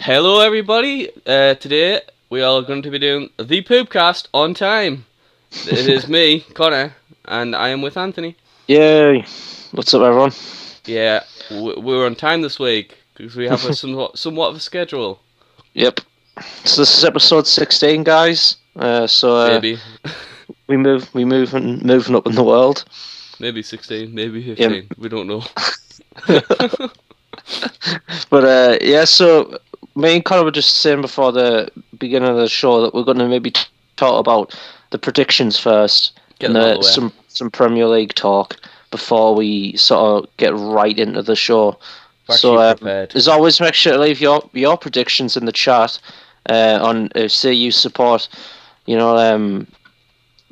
Hello everybody, today we are going to be doing the Poopcast on time. It is me, Connor, and I am with Anthony. Yay! What's up, everyone? Yeah, we're on time this week because we have a somewhat of a schedule. Yep. So this is episode 16, guys. Maybe. Moving up in the world. Maybe 16, maybe Yeah. 15, we don't know. But yeah, so me and Connor were just saying before the beginning of the show that we're going to maybe talk about the predictions first, Get and them out of the way. some Premier League talk before we sort of get right into the show. We're So actually prepared. as always, make sure to leave your predictions in the chat. On say you support,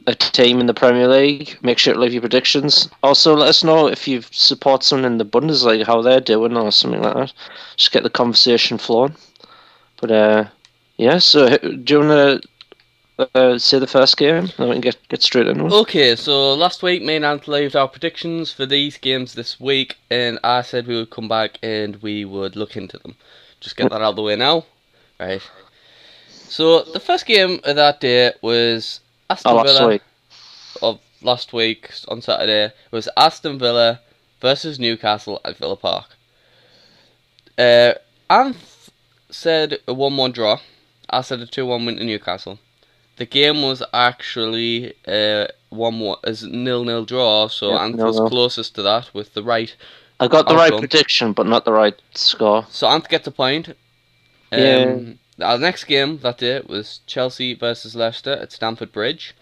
a team in the Premier League. Make sure to leave your predictions. Also, let us know if you support someone in the Bundesliga, how they're doing, or something like that. Just get the conversation flowing. But yeah. So do you want to say the first game? Then we can get straight into it. Okay, so last week me and Anthony left our predictions for these games this week, and I said we would come back and we would look into them. Just get that out of the way now. Right. So the first game of that day was Aston Villa. Week. Of last week on Saturday was Aston Villa versus Newcastle at Villa Park. Anth said a 1-1 draw. I said a 2-1 win to Newcastle. The game was actually 1-1 as 0-0 draw, so Yeah, Anth was 0-0. closest to that with the right. I got the right outcome. prediction, but not the right score. So Anth gets a point. Yeah. Our next game that day was Chelsea versus Leicester at Stamford Bridge.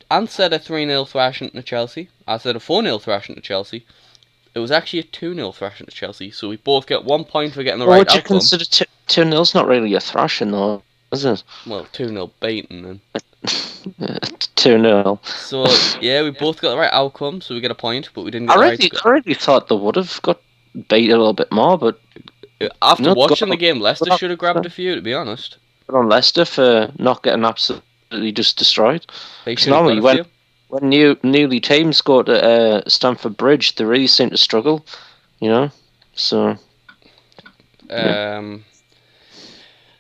Ant said a 3-0 thrashing to Chelsea. I said a 4-0 thrashing to Chelsea. It was actually a 2-0 thrashing to Chelsea, so we both get 1 point for getting the right Would you outcome. consider 2-0's not really a thrashing, though, is it? Well, 2-0 beating then. 2-0. So, yeah, we both got the right outcome, so we get a point, but we didn't get the right score. I really thought they would have got beat a little bit more, but After watching the game, Leicester should have grabbed a few, to be honest. But on Leicester for not getting absolutely just destroyed. They should have got a few. When newly teams go to Stamford Bridge, they really seem to struggle, So.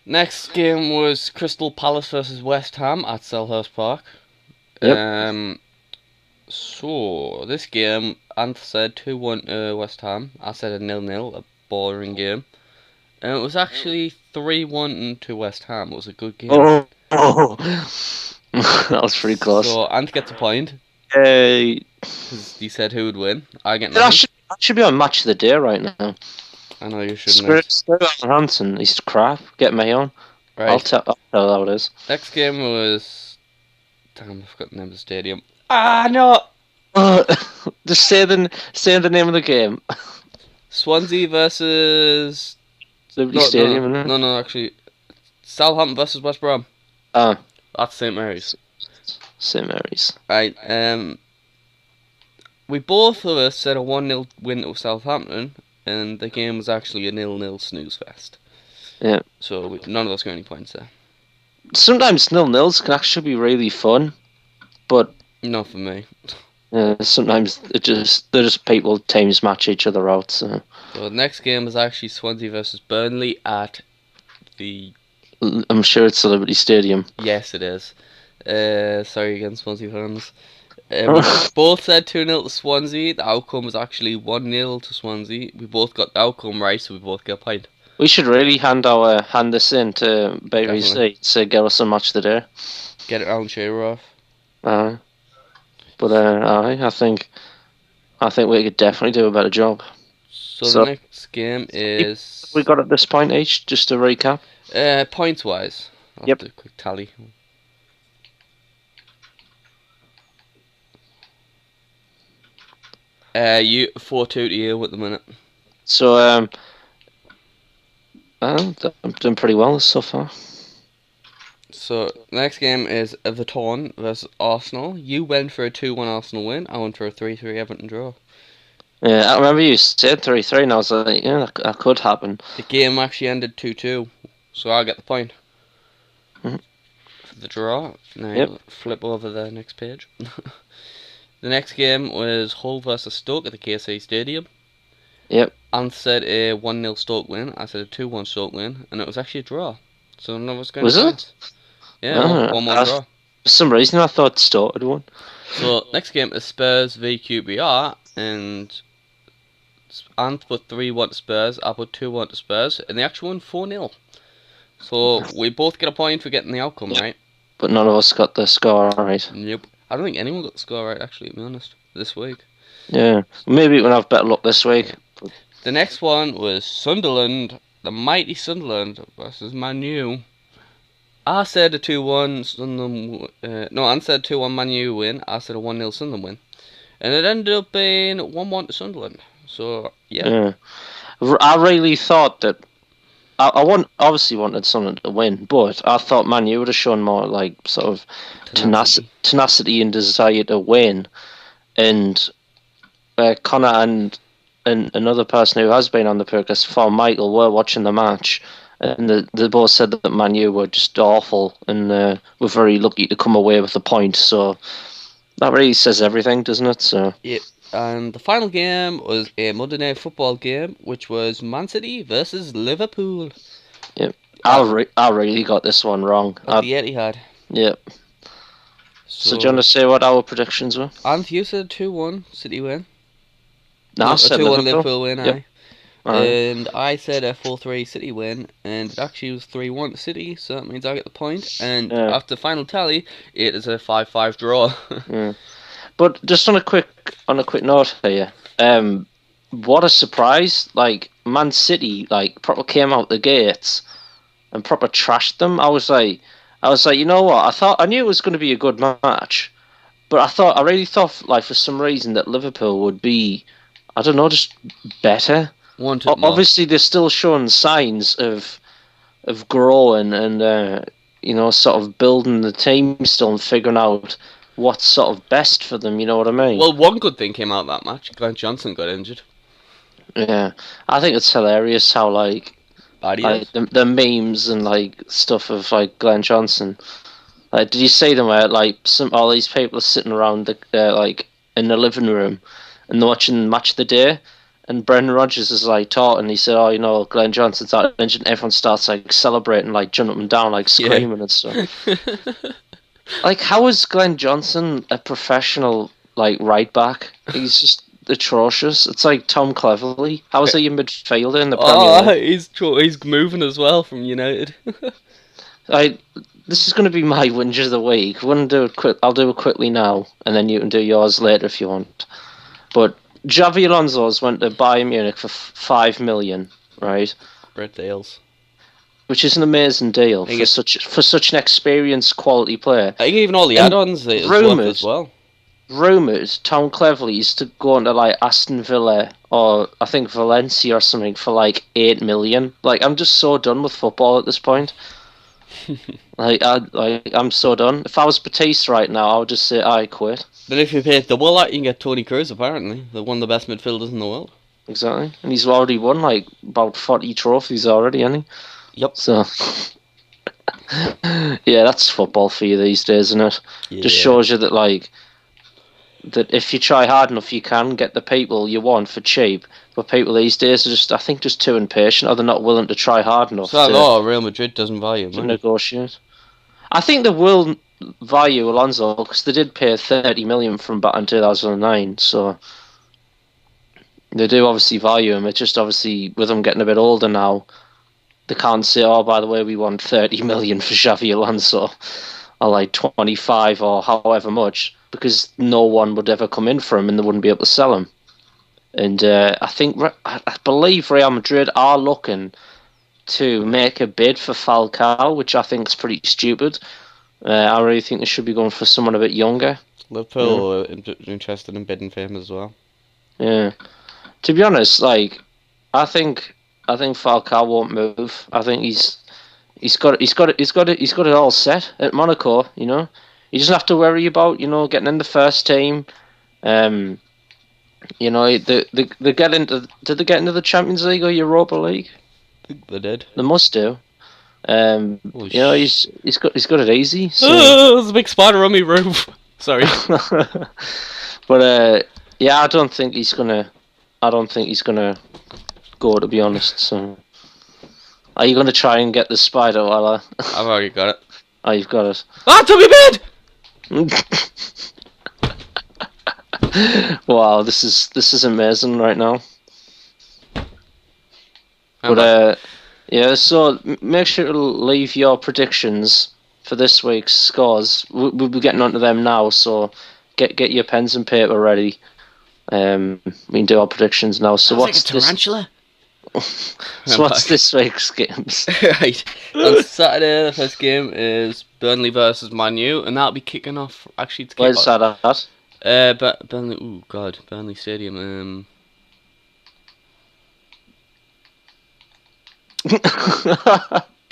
Next game was Crystal Palace versus West Ham at Selhurst Park. Yep. So this game, Anth said 2-1 to West Ham. I said a 0-0, a boring game. And it was actually 3-1 to West Ham. It was a good game. Oh. That was pretty close. So Anth gets a point. Hey. Because he said who would win. I get nothing. I should be on Match of the Day right now. I know you shouldn't. Hansen, he's crap. Get me on. Right. I'll tell how it is. Next game was... Damn, I forgot the name of the stadium. Ah, no! Just say the name of the game. Swansea versus... Liberty Stadium, isn't it? No, actually. Southampton versus West Brom. That's St Mary's. St Mary's. Right, we both of us said a 1-0 win to Southampton, and the game was actually a 0-0 snooze fest. Yeah. So none of us got any points there. Sometimes 0-0s can actually be really fun, but not for me. Sometimes they're just people teams match each other out. So the next game was actually Swansea versus Burnley at the... I'm sure it's the Liberty Stadium. Yes, it is. Sorry again, Swansea fans. We both said 2-0 to Swansea. The outcome was actually 1-0 to Swansea. We both got the outcome right, so we both get a point. We should really hand this in to BBC to get us a match of the day. Get it Alan Shearer off. But I think we could definitely do a better job. So the next game is... We got at this point each, just to recap. Points wise. I'll Yep. do a quick tally. You 4-2 to you at the minute. So I'm doing pretty well so far. So next game is Everton versus Arsenal. You went for a 2-1 Arsenal win. I went for a 3-3 Everton draw. Yeah, I remember you said 3-3, and I was like, yeah, that could happen. The game actually ended 2-2, so I get the point. Mm-hmm. For the draw. Now flip over the next page. The next game was Hull versus Stoke at the KSA Stadium. Yep. Ant said a 1-0 Stoke win. I said a 2-1 Stoke win, and it was actually a draw. So none of us got any Was it? points. Yeah, 1-1 draw. For some reason, I thought Stoke had won. So next game is Spurs v QPR, and Ant put 3-1 to Spurs. I put 2-1 to Spurs, and they actually won 4-0. So we both get a point for getting the outcome right. But none of us got the score right. Yep. I don't think anyone got the score right, actually, to be honest, this week. Yeah. Maybe we'll have better luck this week. The next one was Sunderland, the mighty Sunderland versus Man U. I said a 2-1 Sunderland. I said 2-1 Man U win. I said a 1-0 Sunderland win, and it ended up being 1-1 to Sunderland. So yeah. I really thought that. Obviously wanted Sunderland to win, but I thought Man U would have shown more like sort of tenacity and desire to win, and Connor and another person who has been on the podcast, for Michael, were watching the match, and they both said that Man U were just awful, and were very lucky to come away with a point. So that really says everything, doesn't it? So yeah. And the final game was a Monday Night Football game, which was Man City versus Liverpool. Yep, I really got this one wrong. At the Etihad. Yep. So do you want to say what our predictions were? And you said 2-1 City win. No, I said 2-1 Liverpool win, yep. And I said a 4-3 City win, and it actually was 3-1 City, so that means I get the point. And after the final tally, it is a 5-5 draw. But just on a quick note here, what a surprise! Like Man City, like proper came out the gates and proper trashed them. I was like, you know what? I knew it was going to be a good match, but I really thought, like, for some reason that Liverpool would be, I don't know, just better. Obviously, they're still showing signs of growing and sort of building the team still and figuring out what's sort of best for them, you know what I mean? Well, one good thing came out of that match. Glenn Johnson got injured. Yeah, I think it's hilarious how the memes and like stuff of like Glenn Johnson. Like, did you see them where like all these people are sitting around like in the living room and they're watching Match of the Day, and Brendan Rodgers is like talking. He said, "Oh, Glenn Johnson's out injured," and everyone starts like celebrating, like jumping up and down, like screaming and stuff. Like, how is Glenn Johnson a professional, like, right back? He's just atrocious. It's like Tom Cleverley. How is he a midfielder in the Premier League? He's moving as well from United. This is going to be my whinge of the week. I'll do it quickly now, and then you can do yours later if you want. But Xavi Alonso's went to Bayern Munich for 5 million, right? Great deals. Which is an amazing deal for such an experienced quality player. I think even all the add-ons as well. Rumours, Tom Cleverley used to go into like Aston Villa or I think Valencia or something for like 8 million. Like, I'm just so done with football at this point. I'm so done. If I was Batiste right now, I would just say I quit. But if you pay double that, you can get Toni Kroos. Apparently, they're one of the best midfielders in the world. Exactly, and he's already won like about 40 trophies already, hasn't he? Yep. So, yeah, that's football for you these days, isn't it? Yeah. Just shows you that, like, that if you try hard enough, you can get the people you want for cheap. But people these days are just too impatient, or they're not willing to try hard enough. So Real Madrid doesn't value to negotiate. I think they will value Alonso because they did pay 30 million from back in 2009, so they do obviously value him. It's just obviously with him getting a bit older now, they can't say, "Oh, by the way, we want 30 million for Xavi Alonso," or like 25 or however much, because no one would ever come in for him and they wouldn't be able to sell him. And I believe Real Madrid are looking to make a bid for Falcao, which I think is pretty stupid. I really think they should be going for someone a bit younger. Liverpool are interested in bidding for him as well. Yeah. To be honest, like, I think Falcao won't move. I think he's got it all set at Monaco. You know, he doesn't have to worry about getting in the first team. They get into. Did they get into the Champions League or Europa League? I think they did. They must do. He's got it easy. So. Oh, there's a big spider on my roof. Sorry. But yeah, I don't think he's gonna. I don't think he's gonna go, to be honest. So, are you gonna try and get the spider while I? I've already got it. Oh, you've got it. Ah, Tommy Bid! Wow, this is amazing right now. I'm But yeah. So make sure to leave your predictions for this week's scores. We'll be getting onto them now. So get your pens and paper ready. We can do our predictions now. So Sounds what's like a tarantula. So what's this week's games? Right. On Saturday, the first game is Burnley versus Man U, and that'll be kicking off. Actually, to kick Where's that at? But Burnley. Oh God, Burnley Stadium.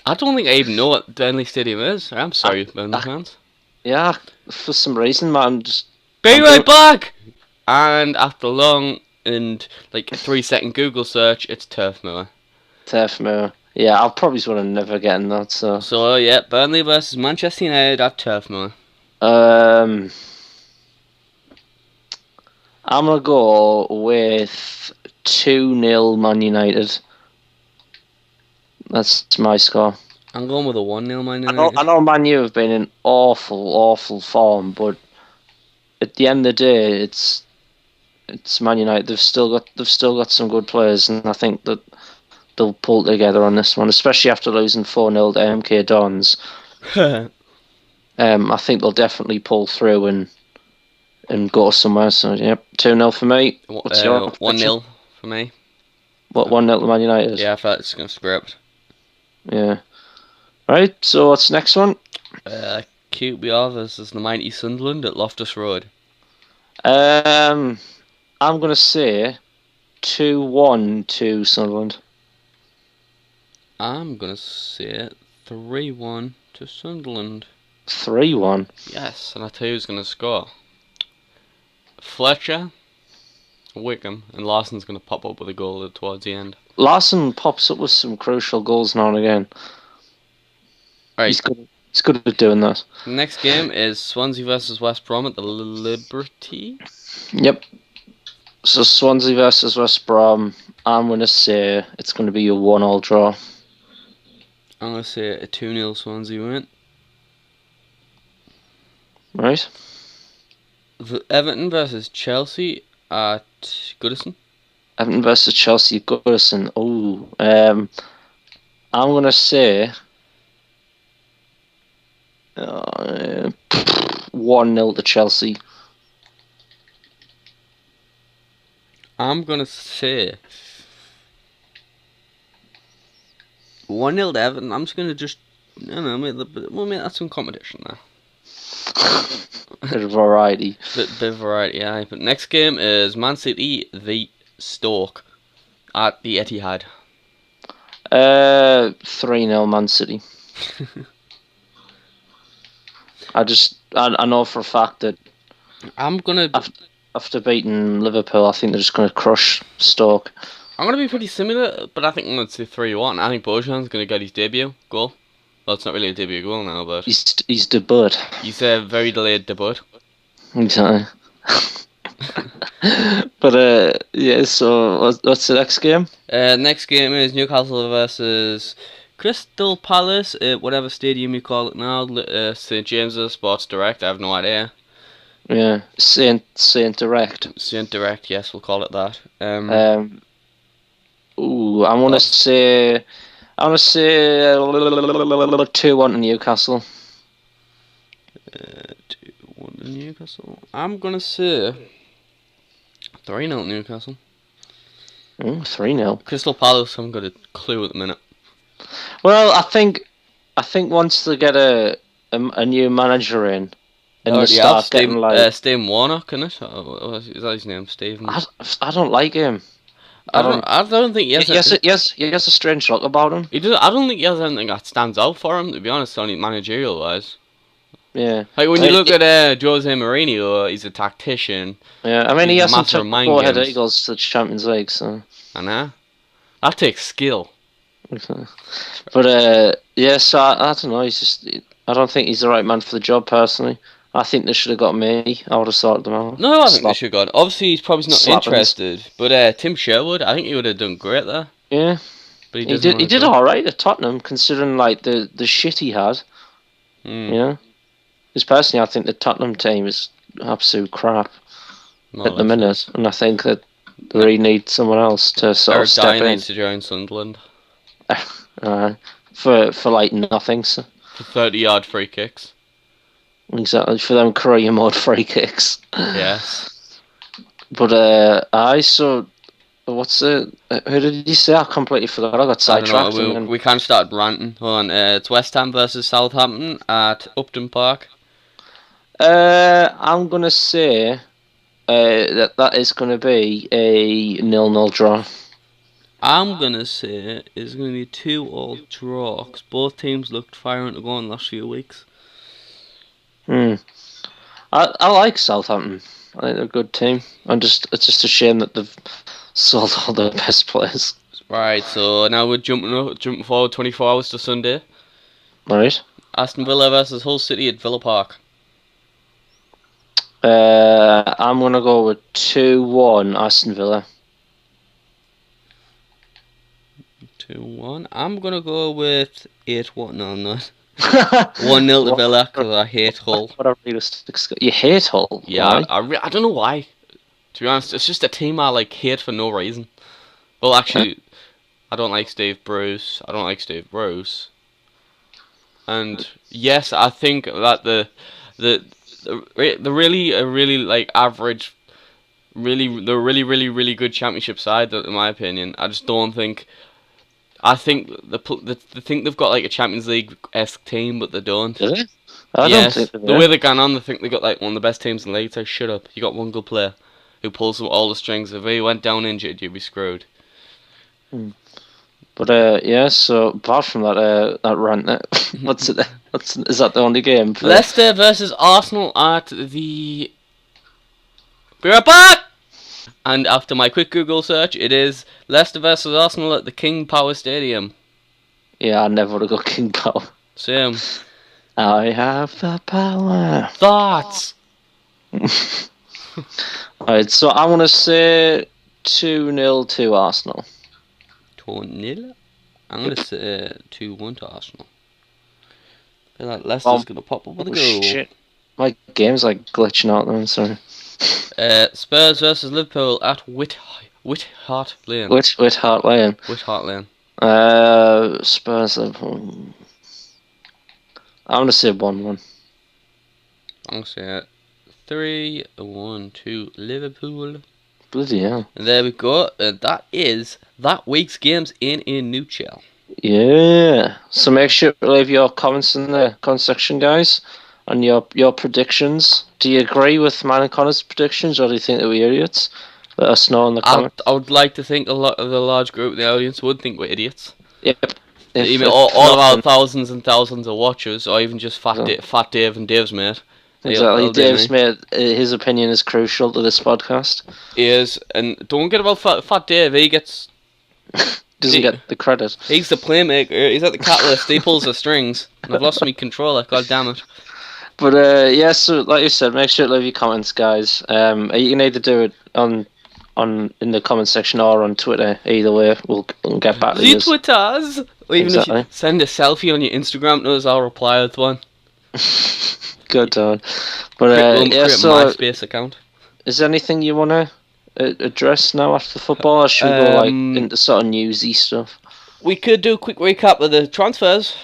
I don't think I even know what Burnley Stadium is. I'm sorry, Burnley fans. Yeah, for some reason, man, Be right back. And after long and like a 3-second Google search, it's Turf Moor. Turf Moor. Yeah, I'll probably sort of never get in that. So yeah, Burnley versus Manchester United at Turf Moor. I'm gonna go with 2-0 Man United. That's my score. I'm going with a 1-0 Man United. I know Man U have been in awful form, but at the end of the day, it's Man United. They've still got some good players, and I think that they'll pull together on this one, especially after losing 4-0 to MK Dons. I think they'll definitely pull through and go somewhere. So yep, 2-0 for me. What's your 1-0 for me? What, 1-0 to Man United? Yeah, I thought it's gonna script. Yeah. Right. So what's the next one? QPR versus the mighty Sunderland at Loftus Road. I'm gonna say 2-1 to Sunderland. I'm gonna say 3-1 to Sunderland. 3-1. Yes, and I tell you who's gonna score. Fletcher, Wickham, and Larson's gonna pop up with a goal towards the end. Larson pops up with some crucial goals now and again. Right. He's good at doing that. Next game is Swansea versus West Brom at the Liberty. Yep. So Swansea versus West Brom. I'm gonna say it's gonna be a 1-1 draw. I'm gonna say a 2-0 Swansea win. Right. Everton versus Chelsea at Goodison. Everton versus Chelsea at Goodison. Oh, I'm gonna say 1-0 to Chelsea. I'm gonna say 1-0 to Everton. I'm just gonna we'll make that some competition now. Bit of variety. Bit of variety, yeah. But next game is Man City v Stoke at the Etihad. 3-0 Man City. I know for a fact that I'm gonna after beating Liverpool, I think they're just gonna crush Stoke. I'm gonna be pretty similar, but I think I'm gonna say 3-1. I think Bojan's gonna get his debut goal. Well, it's not really a debut goal now, but he's debut. He's a very delayed debut. Exactly. But yeah. So what's the next game? Next game is Newcastle versus Crystal Palace at whatever stadium you call it now. St James's Sports Direct. I have no idea. Yeah, Saint Direct. Saint Direct. Yes, we'll call it that. Ooh, I want to say 2-1 to Newcastle. 2-1 to Newcastle. I'm gonna say 3-0 Newcastle. 3-0. Crystal Palace haven't got a clue at the minute. Well, I think once they get a new manager in, and they start getting like Steve Warnock, isn't it? Is that his name? Stephen. I don't like him. I don't think he has. He has a strange look about him. He does. I don't think he has anything that stands out for him. To be honest, only managerial wise. Yeah. Like when you look at Jose Mourinho, he's a tactician. Yeah, I mean he hasn't took four-head Eagles to the Champions League, so. I know. That takes skill. But yeah, so I don't know. I don't think he's the right man for the job personally. I think they should have got me. I would have sorted them out. No, I think they should have gone. Obviously, he's probably not Slappings. interested, but Tim Sherwood, I think he would have done great there. Yeah, But he doesn't did. He want to did go. all right at Tottenham, considering like the shit he had. Mm, Yeah, because personally, I think the Tottenham team is absolute crap more or at the less, minute, and I think that they really need someone else to sort Eric of step Dyer in needs to join Sunderland for like nothing. So. for 30-yard free kicks. Exactly, for them career mode free kicks. Yes. But what's the? Who did you say? I completely forgot. I got sidetracked. I don't know. We can't start ranting. Hold on. It's West Ham versus Southampton at Upton Park. I'm gonna say that is gonna be a 0-0 draw. I'm gonna say it's gonna be a 2-2 draw because both teams looked firing to go in the last few weeks. I like Southampton. I think they're a good team. It's just a shame that they've sold all their best players. Right. So now we're jumping forward 24 hours to Sunday. Right. Aston Villa versus Hull City at Villa Park. I'm gonna go with 2-1 Aston Villa. 2-1. I'm gonna go with 8-1. No, I'm not. 1-0 to Villa because I hate Hull. What a realistic score. You hate Hull? Yeah, Why? I don't know why. To be honest, it's just a team I like hate for no reason. Well, actually, I don't like Steve Bruce. I don't like Steve Bruce. And yes, I think that the really like average, the really good championship side. In my opinion, I just don't think. I think they think they've got like a Champions League-esque team, but they don't. Do they? I Yes, don't think they the do. way they're going on, they think they got like one of the best teams in the league. So shut up. You got one good player who pulls all the strings. If he went down injured, you'd be screwed. But yeah, so apart from that rant, is that the only game? Leicester versus Arsenal at the. Be right back. And after my quick Google search, it is Leicester versus Arsenal at the King Power Stadium. Yeah, I never would have got King Power. Same. I have the power. Thoughts? Alright, so I want to say 2-0 to Arsenal. 2-0? I'm going to say 2-1 to Arsenal. I feel like Leicester's going to pop up with a goal. Shit. My game's like glitching out there, I'm sorry. Spurs versus Liverpool at Whithart Lane. Whit Hart Lane. Whithart Lane. Spurs Liverpool. I'm going to say 1-1. I'm going to say 3-1 to Liverpool. Bloody hell. And there we go. That is that week's games in a nutshell. Yeah. So make sure to leave your comments in the comment section, guys, and your predictions. Do you agree with mine and Connor's predictions, or do you think that we're idiots? Let us know in the comments. I would like to think a lot of the large group of the audience would think we're idiots. Yep. Even all of our thousands and thousands of watchers, or even just Fat Dave and Dave's mate. Exactly. Dave's mate, his opinion is crucial to this podcast. He is, and don't get about Fat Dave. He gets doesn't get the credit. He's the playmaker. He's at the catalyst. He pulls the strings. And I've lost my controller. God damn it. But yeah, so like you said, make sure to leave your comments, guys. You can either do it on in the comment section or on Twitter. Either way, we'll get back to you. Twitters. Or even if you send a selfie on your Instagram to us, I'll reply with one. Good on. But yeah, so MySpace account. Is there anything you want to address now after football, or should we go like into sort of newsy stuff? We could do a quick recap of the transfers.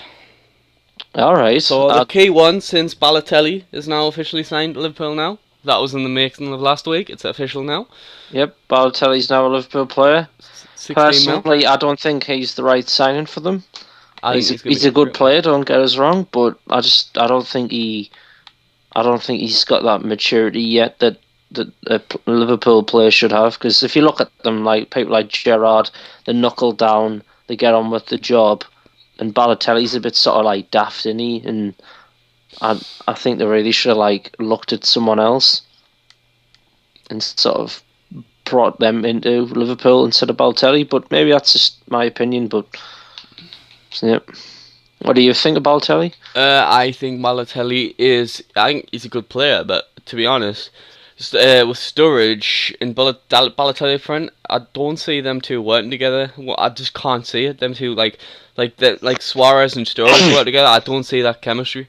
Alright. So the key one, since Balotelli is now officially signed to Liverpool now. That was in the making of last week. It's official now. Yep, Balotelli's now a Liverpool player. Personally, I don't think he's the right signing for them. He's a good player, don't get us wrong, but I don't think he's got that maturity yet that a Liverpool player should have. Because if you look at them, like people like Gerrard, they knuckle down, they get on with the job, and Balotelli's a bit sort of like daft, isn't he? And I think they really should have like looked at someone else and sort of brought them into Liverpool instead of Balotelli. But maybe that's just my opinion. But yeah. What do you think about Balotelli? I think Balotelli I think he's a good player, but to be honest, with Sturridge and Balotelli front, I don't see them two working together. Well, I just can't see it. Them two like Suarez and Sturridge work together. I don't see that chemistry.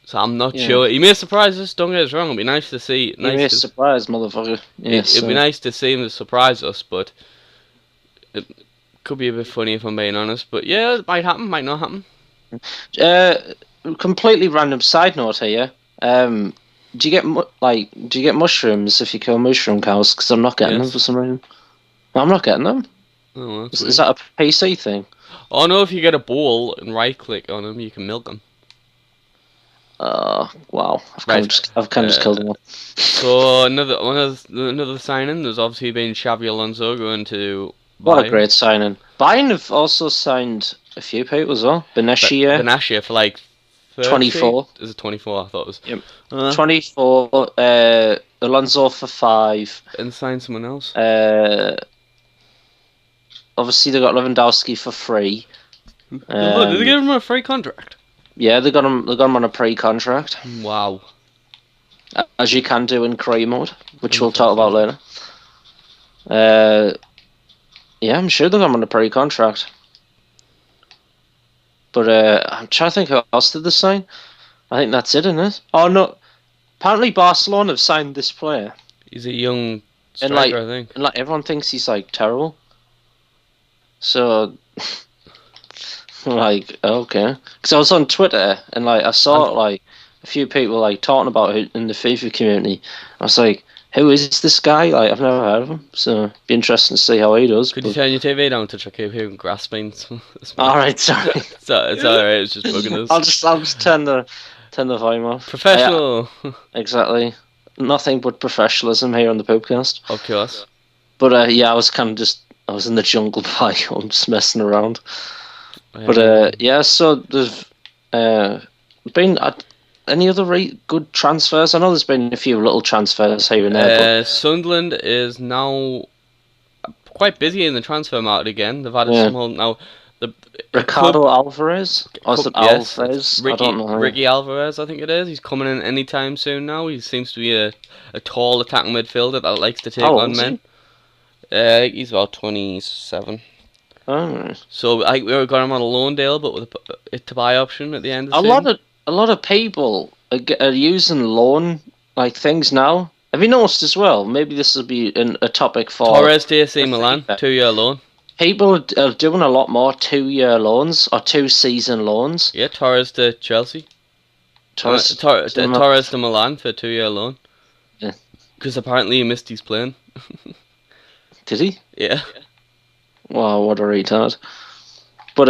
So I'm not sure. He may surprise us. Don't get us wrong. It'd be nice to see. He may surprise, motherfucker. It'd be nice to see him to surprise us, but it could be a bit funny if I'm being honest. But yeah, it might happen. Might not happen. Completely random side note here. Do you get mushrooms if you kill mushroom cows? Because I'm not getting them for some reason. I'm not getting them. Oh, is that a PC thing? Oh no! If you get a bowl and right click on them, you can milk them. Wow! I've kind of just killed one. So another signing. There's obviously been Xabi Alonso going to. What a great signing! Bayern have also signed a few people as well. Benatia for like 30? 24. Is it 24? I thought it was. Yep. 24. Alonso for 5. And sign someone else. Obviously they got Lewandowski for 3. Did they give him a free contract? Yeah, they got him on a pre-contract. Wow. As you can do in career mode, which we'll talk about later. Yeah, I'm sure they got him on a pre-contract. But I'm trying to think who else did they sign. I think that's it, isn't it? Oh no, apparently Barcelona have signed this player. He's a young striker, I think. And everyone thinks he's terrible. So, okay, because I was on Twitter and I saw a few people talking about it in the FIFA community. I was like, who is this guy? I've never heard of him, so it'd be interesting to see how he does. Could you turn your TV down to check if you're grasping? Alright, sorry. It's alright, it's just bugging us. I'll just turn the volume off. Professional. Exactly. Nothing but professionalism here on the Poopcast. Of course. But I was I was in the jungle biome just messing around. But so there's been any other good transfers? I know there's been a few little transfers here and there. Sunderland is now quite busy in the transfer market again. They've added some now. Ricardo Alvarez? Or is it Alvarez? I don't know. Ricky Alvarez, I think it is. He's coming in anytime soon now. He seems to be a tall attacking midfielder that likes to take on men. He's about 27. Oh. So I think we got him on a loan deal, but with a to buy option at the end of the season. A lot of people are using loan things now. Have you noticed as well? Maybe this will be a topic for Torres to AC Milan, 2-year loan. People are doing a lot more 2-year loans or 2-season loans. Yeah, Torres to Chelsea. Torres to Milan for a 2-year loan. Yeah. Because apparently he missed his plane. Did he? Yeah. Wow, what a retard. But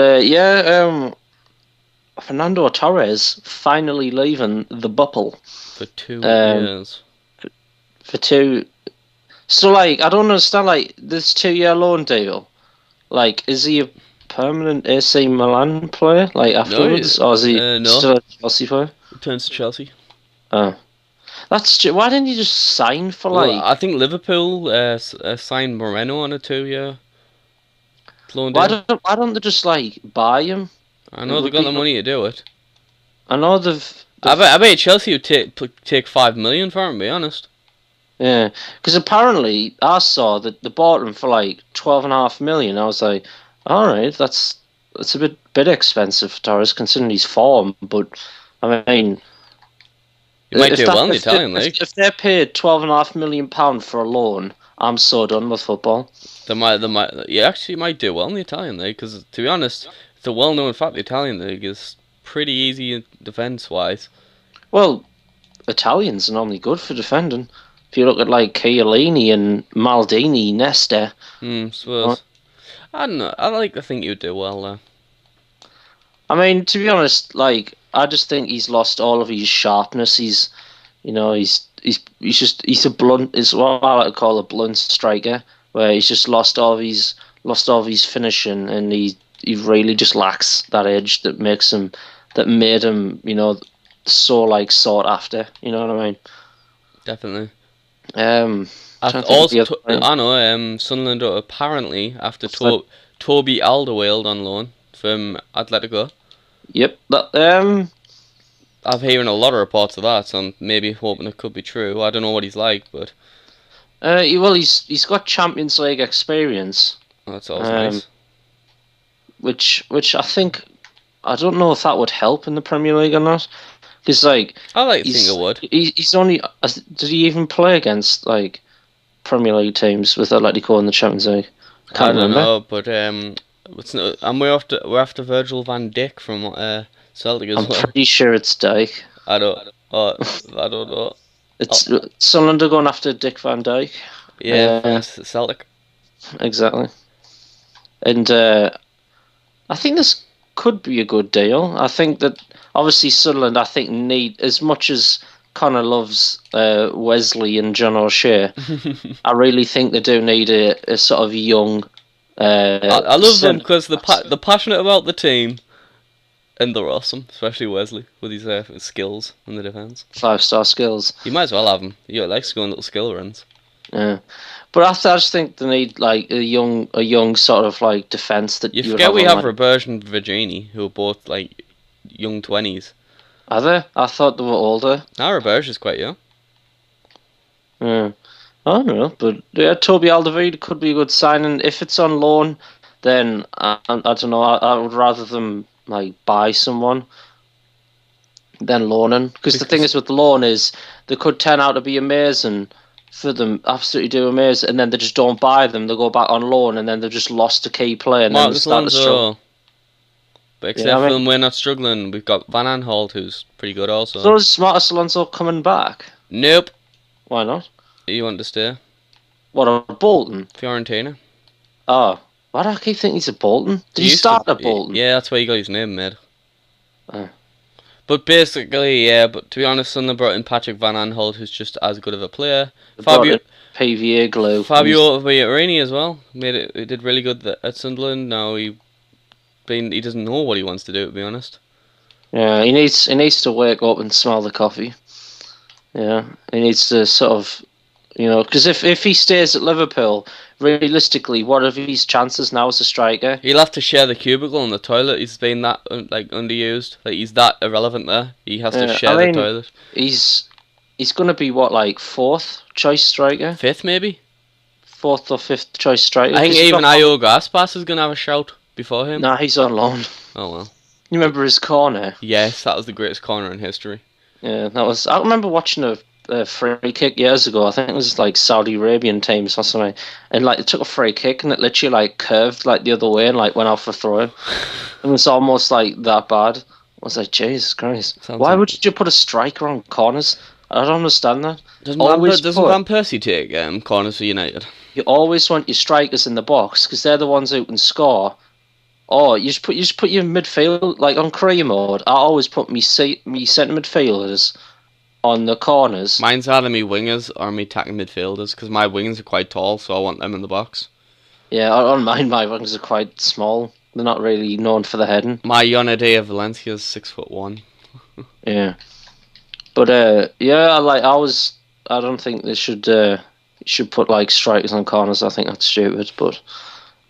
Fernando Torres finally leaving the bubble. For 2 years. For 2... So, I don't understand, this 2-year loan deal. Is he a permanent AC Milan player, afterwards? No, or is he no. still a Chelsea player? Returns to Chelsea. Oh. Why didn't you just sign for, I think Liverpool signed Moreno on a 2-year loan deal. Why don't they just, buy him? I know they've got the money to do it. I know they've... I bet Chelsea would take 5 million for him, to be honest. Yeah, because apparently I saw that they bought him for 12.5 million. I was like, all right, that's a bit expensive for Torres considering his form. But I mean, he might do well in the Italian league. If they're paid £12.5 million for a loan, I'm so done with football. They might. You actually might do well in the Italian league because, to be honest, it's a well-known fact. The Italian league is pretty easy defense-wise. Well, Italians are normally good for defending. If you look at Chiellini and Maldini, Nesta. Suppose. I don't know. I like to think you'd do well there. I mean, to be honest, I just think he's lost all of his sharpness. He's a blunt. Is what I like to call a blunt striker, where he's just lost all of his finishing, and he really just lacks that edge that made him, so sought after. You know what I mean? Definitely. I know. Sunderland apparently after Toby Alderweireld on loan from Atletico. Yep. I've hearing a lot of reports of that, so I'm maybe hoping it could be true. I don't know what he's like, but He's got Champions League experience, that's always um, nice. which I think I don't know if that would help in the Premier League or not. Because like I like to think it would. he's only did he even play against like Premier League teams with Atletico in the Champions League? I can't don't remember. know, but it's no, and we're after Virgil van Dijk from Celtic as I'm well. pretty sure it's Dijk. I don't know. It's Sunderland are going after Dick Van Dijk. Yeah, from Celtic. Exactly. And I think this could be a good deal. I think that obviously Sunderland, I think, need, as much as Connor loves Wesley and John O'Shea, I really think they do need a sort of young. I love them because they're passionate about the team, and they're awesome, especially Wesley with his skills in the defence. 5-star skills. You might as well have him. You likes to go on little skill runs. Yeah, but I just think they need like a young sort of like defence that you would forget we have like, Roberge and Virginie, who are both like young 20s. Are they? I thought they were older. Now Roberge is quite young. Yeah. I don't know, but yeah, Toby Alderweireld could be a good signing. If it's on loan, then I don't know. I would rather them like buy someone than loaning. Because the thing is with loan is they could turn out to be amazing for them, absolutely do amazing, and then they just don't buy them. They go back on loan, and then they've just lost a key player, and then they start to struggle. But except for them, we're not struggling. We've got Van Aanholt, who's pretty good also. So is Marcus Alonso coming back? Nope. Why not? You want to stay? What, a Bolton? Fiorentina. Oh. Why do I keep thinking he's a Bolton? Did he start at Bolton? Yeah, that's why he got his name made. Oh. But basically, yeah, but to be honest, Sunderland brought in Patrick Van Aanholt, who's just as good of a player. Fabio PVA glue. Fabio Villarini as well. He did really good at Sunderland. Now he doesn't know what he wants to do, to be honest. Yeah, he needs to wake up and smell the coffee. Yeah, he needs to sort of, because if he stays at Liverpool, realistically, what are his chances now as a striker? He'll have to share the cubicle and the toilet. He's been that underused. Like he's that irrelevant there. He has to share the toilet. He's going to be what, like fourth choice striker? Fifth maybe. Fourth or fifth choice striker. I think even Iogo Aspas is going to have a shout before him. Nah, he's on loan. Oh well. You remember his corner? Yes, that was the greatest corner in history. Yeah, I remember watching a free kick years ago. I think it was like Saudi Arabian teams or something, and like they took a free kick and it literally like curved like the other way and like went off for throw. It was almost like that bad. I was like, Jesus Christ! Why would you put a striker on corners? I don't understand that. Doesn't Van Persie take corners for United? You always want your strikers in the box because they're the ones who can score. Oh, you just put your midfield like on career mode. I always put me centre midfielders on the corners. Mine's either me wingers or me attacking midfielders because my wingers are quite tall, so I want them in the box. Yeah, on mine, my wingers are quite small. They're not really known for the heading. My Yonade of Valencia is 6'1". Yeah, but yeah, I don't think they should put like strikers on corners. I think that's stupid, but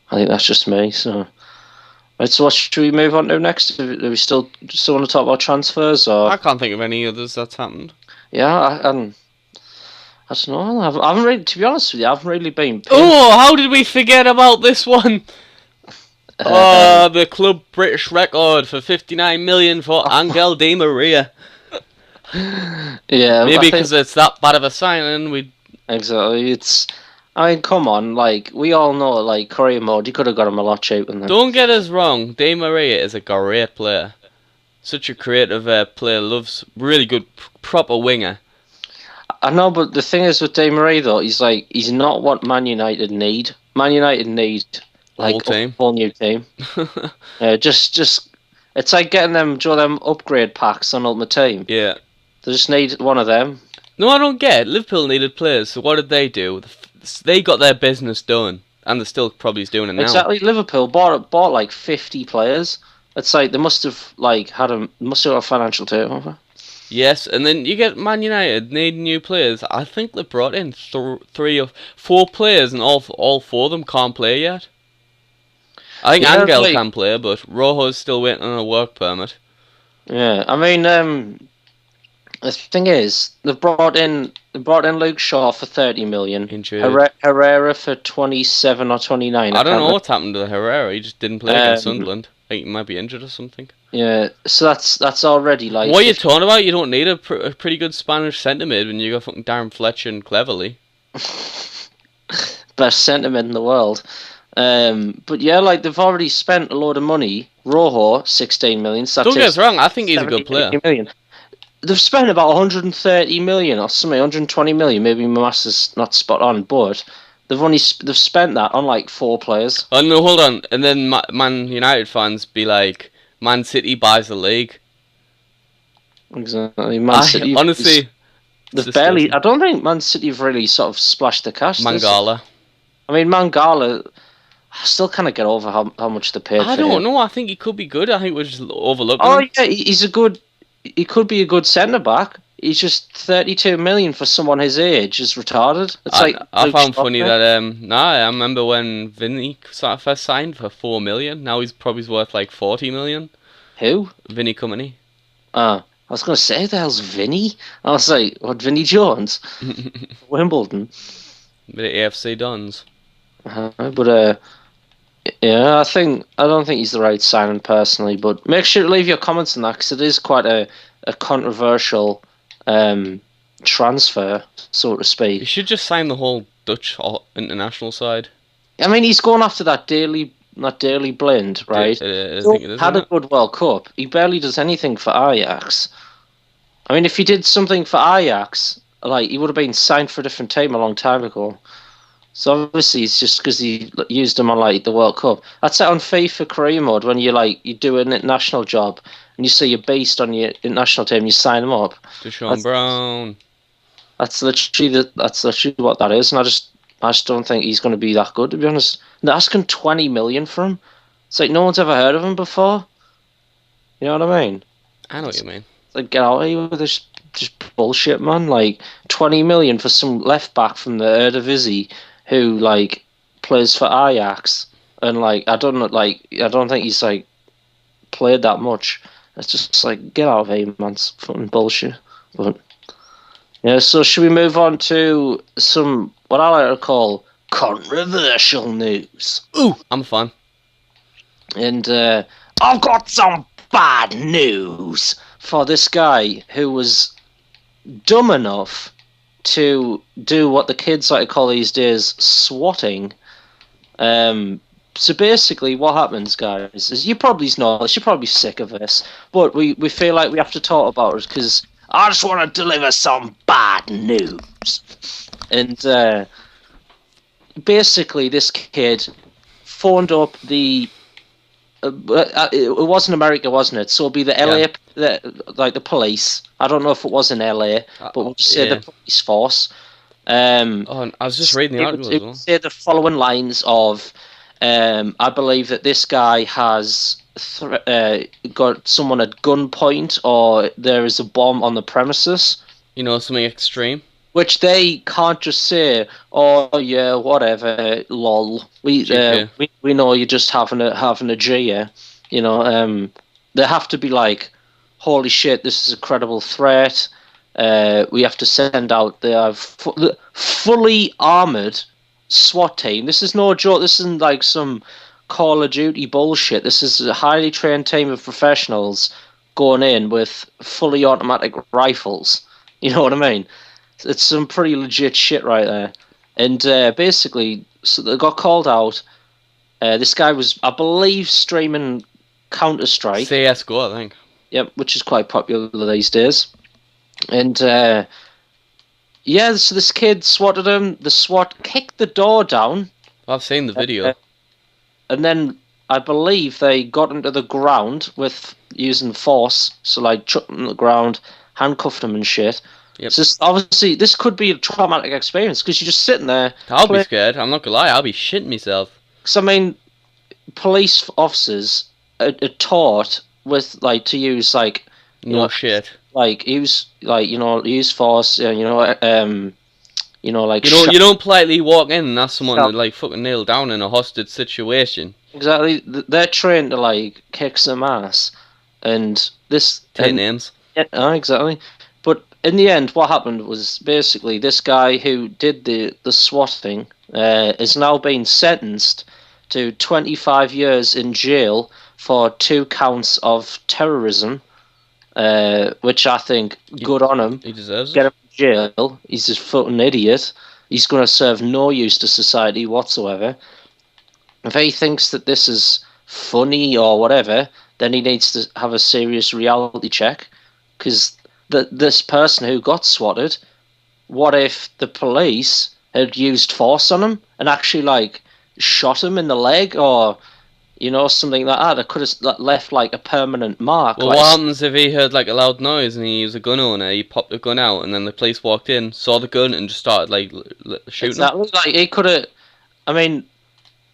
I think that's just me. So. Right, so what should we move on to next? Do we still want to talk about transfers? Or? I can't think of any others that's happened. Yeah, I don't know. I haven't really, to be honest with you, I haven't really been. Oh, how did we forget about this one? The club British record for 59 million for Angel Di Maria. Yeah, maybe because it's that bad of a signing. Exactly. I mean, come on, like, we all know, like, career mode, you could have got him a lot cheaper than that. Don't get us wrong, Di Maria is a great player. Such a creative player, loves really good, proper winger. I know, but the thing is with Di Maria, though, he's not what Man United need. Man United need, like, a whole new team. Just, it's like getting them upgrade packs on Ultimate Team. Yeah. They just need one of them. No, I don't get it. Liverpool needed players, so what did they do? They got their business done, and they're still probably doing it now. Exactly, Liverpool bought like 50 players. It's like they must have had a financial turnover. Yes, and then you get Man United need new players. I think they brought in 3 or 4 players, and all 4 of them can't play yet. I think Angel can play, but Rojo's still waiting on a work permit. Yeah, I mean, the thing is, they brought in Luke Shaw for 30 million, Injured. Herrera for 27 or 29. I I don't can't know remember. what's happened to Herrera. He just didn't play against Sunderland. I think he might be injured or something. Yeah, so that's already like What are you 50. talking about? You don't need a pretty good Spanish centre mid when you got fucking Darren Fletcher and Cleverley. Best sentiment in the world. But yeah, like they've already spent a load of money. Rojo, 16 million. So that Don't get takes us wrong. I think he's a 70, good player. 80 million. They've spent about 130 million or something, 120 million. Maybe my maths is not spot on, but they've spent that on like 4 players. Oh no, hold on. And then Man United fans be like, Man City buys the league. Exactly. Man City. Honestly, it's They've barely. disgusting. I don't think Man City have really sort of splashed the cash. Mangala. I mean, Mangala. I still kind of get over how much they paid I for him. don't know. I think he could be good. I think we're just overlooking Oh him. yeah, he's a good. He could be a good centre back. He's just 32 million for someone his age is retarded. It's I Luke found Shaw, funny mate. that I remember when Vinny first signed for 4 million. Now he's probably worth like 40 million. Who? Vinny Company. I was going to say, who the hell's Vinny? I was like, what, Vinny Jones? Wimbledon. Bit of AFC Dons. But yeah, I don't think he's the right signing personally. But make sure to leave your comments on that because it is quite a controversial transfer, so to You speak. should just sign the whole Dutch international side. I mean, he's going after that daily blend, right? I think it is, Had isn't a it? good World Cup. He barely does anything for Ajax. I mean, if he did something for Ajax, like he would have been signed for a different team a long time ago. So obviously it's just because he used him on like the World Cup. That's it on FIFA career mode when you do an international job and you see you're based on your international team, you sign him up. Deshaun That's, Brown. that's literally what that is, and I just don't think he's going to be that good, to be honest. They're asking 20 million for him. It's like no one's ever heard of him before. You know what I mean? I know what you mean. It's like get out of here with this just bullshit, man. Like 20 million for some left back from the Eredivisie who like plays for Ajax, and like I don't think he's like played that much. It's just like get out of here, man. It's fucking bullshit. But yeah, so should we move on to some what I like to call controversial news? Ooh, I'm a fan. And I've got some bad news for this guy who was dumb enough to do what the kids like to call these days swatting. So basically, what happens, guys, is you probably know this, you're probably sick of this, but we feel like we have to talk about it because I just want to deliver some bad news. And basically, this kid phoned up the. It was in America, wasn't it? So it'll be the LA, the police. I don't know if it was in LA, but we'll just say the police force. Oh, I was just reading the article as It well. would say the following lines of, I believe that this guy has got someone at gunpoint or there is a bomb on the premises. You know, something extreme. Which they can't just say, "Oh yeah, whatever, lol." We know you're just having a G, yeah. You know, they have to be like, "Holy shit, this is a credible threat." We have to send out the fully armored SWAT team. This is no joke. This isn't like some Call of Duty bullshit. This is a highly trained team of professionals going in with fully automatic rifles. You know what I mean? It's some pretty legit shit right there. And basically, so they got called out. This guy was, I believe, streaming Counter-Strike. CSGO, I think. Yep, which is quite popular these days. And yeah, so this kid swatted him. The SWAT kicked the door down. I've seen the video. And then I believe they got into the ground with using force. So like chucked him on the ground, handcuffed him and shit. Yep. So obviously, this could be a traumatic experience because you're just sitting there. I'll be scared. I'm not gonna lie. I'll be shitting myself. Because I mean, police officers are taught with like to use like shit. Like use use force. You don't politely walk in and ask someone to like fucking kneel down in a hostage situation. Exactly, they're trained to like kick some ass. and this Take names. Yeah, exactly. But in the end, what happened was basically this guy who did the swatting is now being sentenced to 25 years in jail for 2 counts of terrorism, which I think good on him. He deserves Get it. him in jail. He's a fucking idiot. He's going to serve no use to society whatsoever. If he thinks that this is funny or whatever, then he needs to have a serious reality check. Because this person who got swatted, what if the police had used force on him and actually like shot him in the leg or something like that? It could have left like a permanent mark. Well, like, what happens if he heard like a loud noise and he was a gun owner? He popped the gun out, and then the police walked in, saw the gun, and just started like shooting him. exactly. Like he could have. I mean,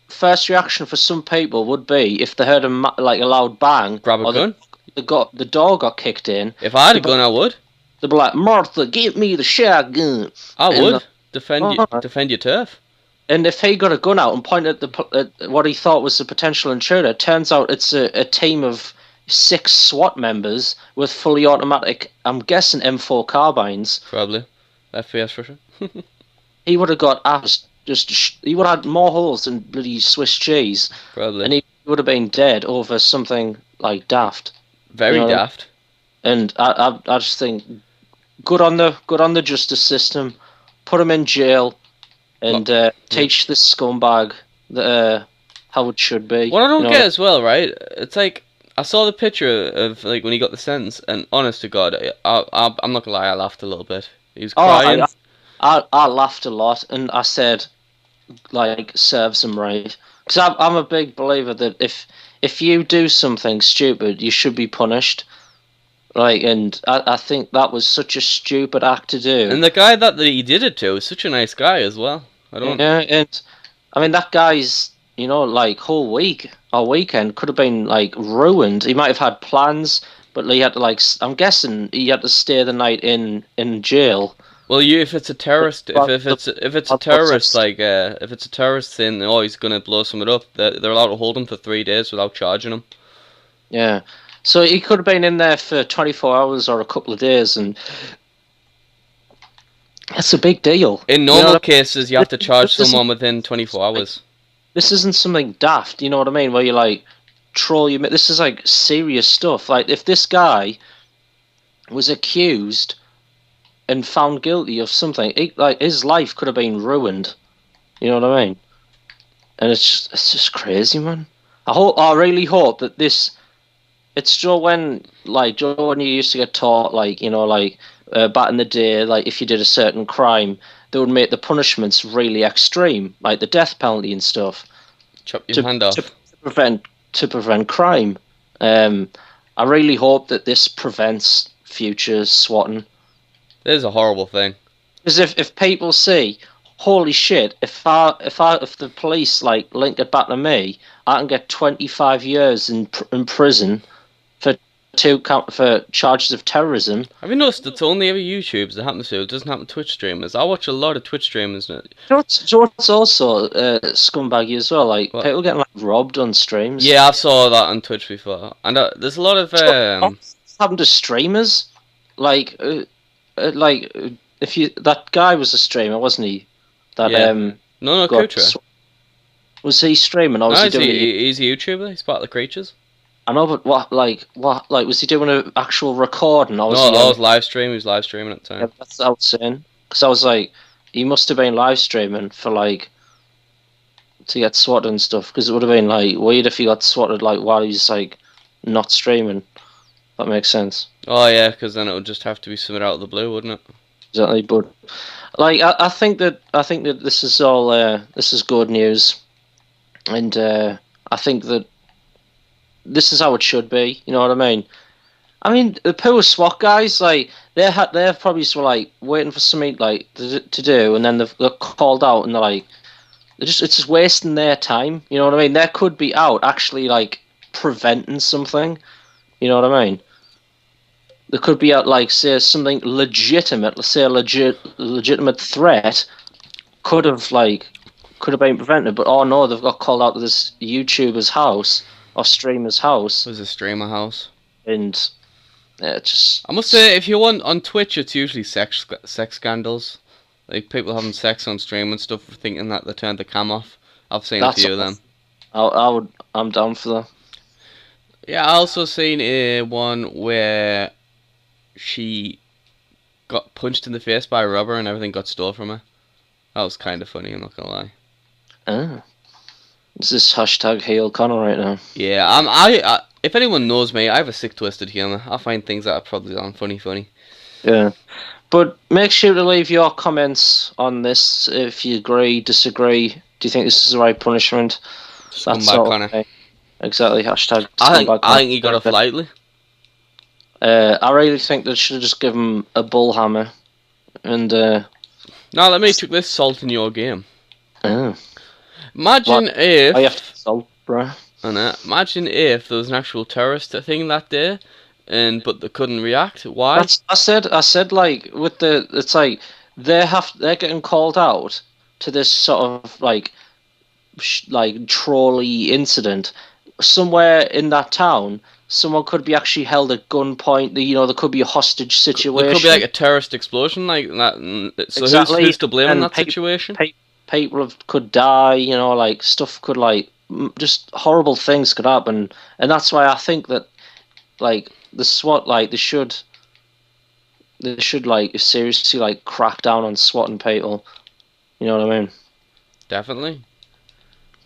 first reaction for some people would be if they heard a loud bang, Grab a gun. The door got kicked in. If I had a gun, I would. They'd be like, Martha, give me the shotgun. I And would defend your turf. And if he got a gun out and pointed at what he thought was a potential intruder, turns out it's a team of 6 SWAT members with fully automatic, I'm guessing M4 carbines. Probably. FPS for sure. He would have got ass. He would have had more holes than bloody Swiss cheese. Probably. And he would have been dead over something like daft. Very daft. And I just think good on the justice system. Put him in jail and teach this scumbag that how it should be. What I don't get as well, right? It's like I saw the picture of like when he got the sentence, and honest to God, I'm not gonna lie, I laughed a little bit. He was crying. I laughed a lot, and I said, like, serves him right. Because I'm a big believer that if you do something stupid, you should be punished. Like, and I think that was such a stupid act to do. And the guy that he did it to is such a nice guy as well. Yeah, and I mean that guy's like whole week or weekend could have been like ruined. He might have had plans, but he had to I'm guessing he had to stay the night in jail. Well, if it's a terrorist, if it's a terrorist if it's a terrorist thing, he's gonna blow something up. They're allowed to hold him for 3 days without charging him. Yeah, so he could have been in there for 24 hours or a couple of days, and that's a big deal. In normal cases, you have to charge someone within 24 hours. This isn't something daft, you know what I mean? Where you like troll you. This is like serious stuff. Like if this guy was accused and found guilty of something, his life could have been ruined. You know what I mean? And it's just crazy, man. I really hope that this. It's Joe when you used to get taught back in the day, like if you did a certain crime, they would make the punishments really extreme, like the death penalty and stuff. Chop your hand off. To prevent crime. I really hope that this prevents future swatting. It is a horrible thing. Because if people see, holy shit, if the police link it back to me, I can get 25 years in prison for charges of terrorism. Have you noticed it's only every YouTubers that happens to? It doesn't happen to Twitch streamers. I watch a lot of Twitch streamers. You know what's also scumbaggy as well? Like what? People getting robbed on streams. Yeah, I saw that on Twitch before, and there's a lot of happened to streamers. If that guy was a streamer, wasn't he? That no, Kutra. Was he streaming? Or was he doing he's a YouTuber. He's part of the Creatures. I know, but what was he doing an actual recording? Or was I was live streaming. He was live streaming at the time. Yeah, that's what I was saying. Because I was like, he must have been live streaming for to get swatted and stuff. Because it would have been weird if he got swatted while he's not streaming. That makes sense. Oh yeah, because then it would just have to be something out of the blue, wouldn't it? Exactly, but I think that this is all this is good news, and I think that this is how it should be. You know what I mean? I mean, the poor SWAT guys, they're probably waiting for something to do, and then they're called out, and it's just wasting their time. You know what I mean? They could be out actually preventing something. You know what I mean? They could be out say something legitimate. Let's say a legitimate threat could have been prevented, but oh no, they've got called out to this YouTuber's house or streamer's house. It was a streamer house. and just. I must say, if you want on Twitch, it's usually sex scandals, like people having sex on stream and stuff, thinking that they turned the cam off. I've seen a few of them. I'm down for that. Yeah, I also seen a one where she got punched in the face by a robber and everything got stole from her. That was kind of funny, I'm not gonna lie. Ah. Is this hashtag Hail Connor right now? Yeah, I if anyone knows me, I have a sick twisted humour. I find things that are probably funny. Yeah. But make sure to leave your comments on this if you agree, disagree. Do you think this is the right punishment? Scumbag Connor. Exactly, hashtag scumbag I think he got off lightly. I really think they should have just given him a bull hammer. And, now let me took this salt in your game. Oh. Imagine if... I have to salt, bruh. Imagine if there was an actual terrorist thing that day, but they couldn't react. Why? I said like with the it's like they're getting called out to this sort of like trolley incident somewhere in that town. Someone could be actually held at gunpoint. There could be a hostage situation. There could be like a terrorist explosion, like that. So exactly. Who's to blame in that situation? People could die. Like stuff could just horrible things could happen, and that's why I think that like the SWAT they should seriously crack down on swatting people. You know what I mean? Definitely.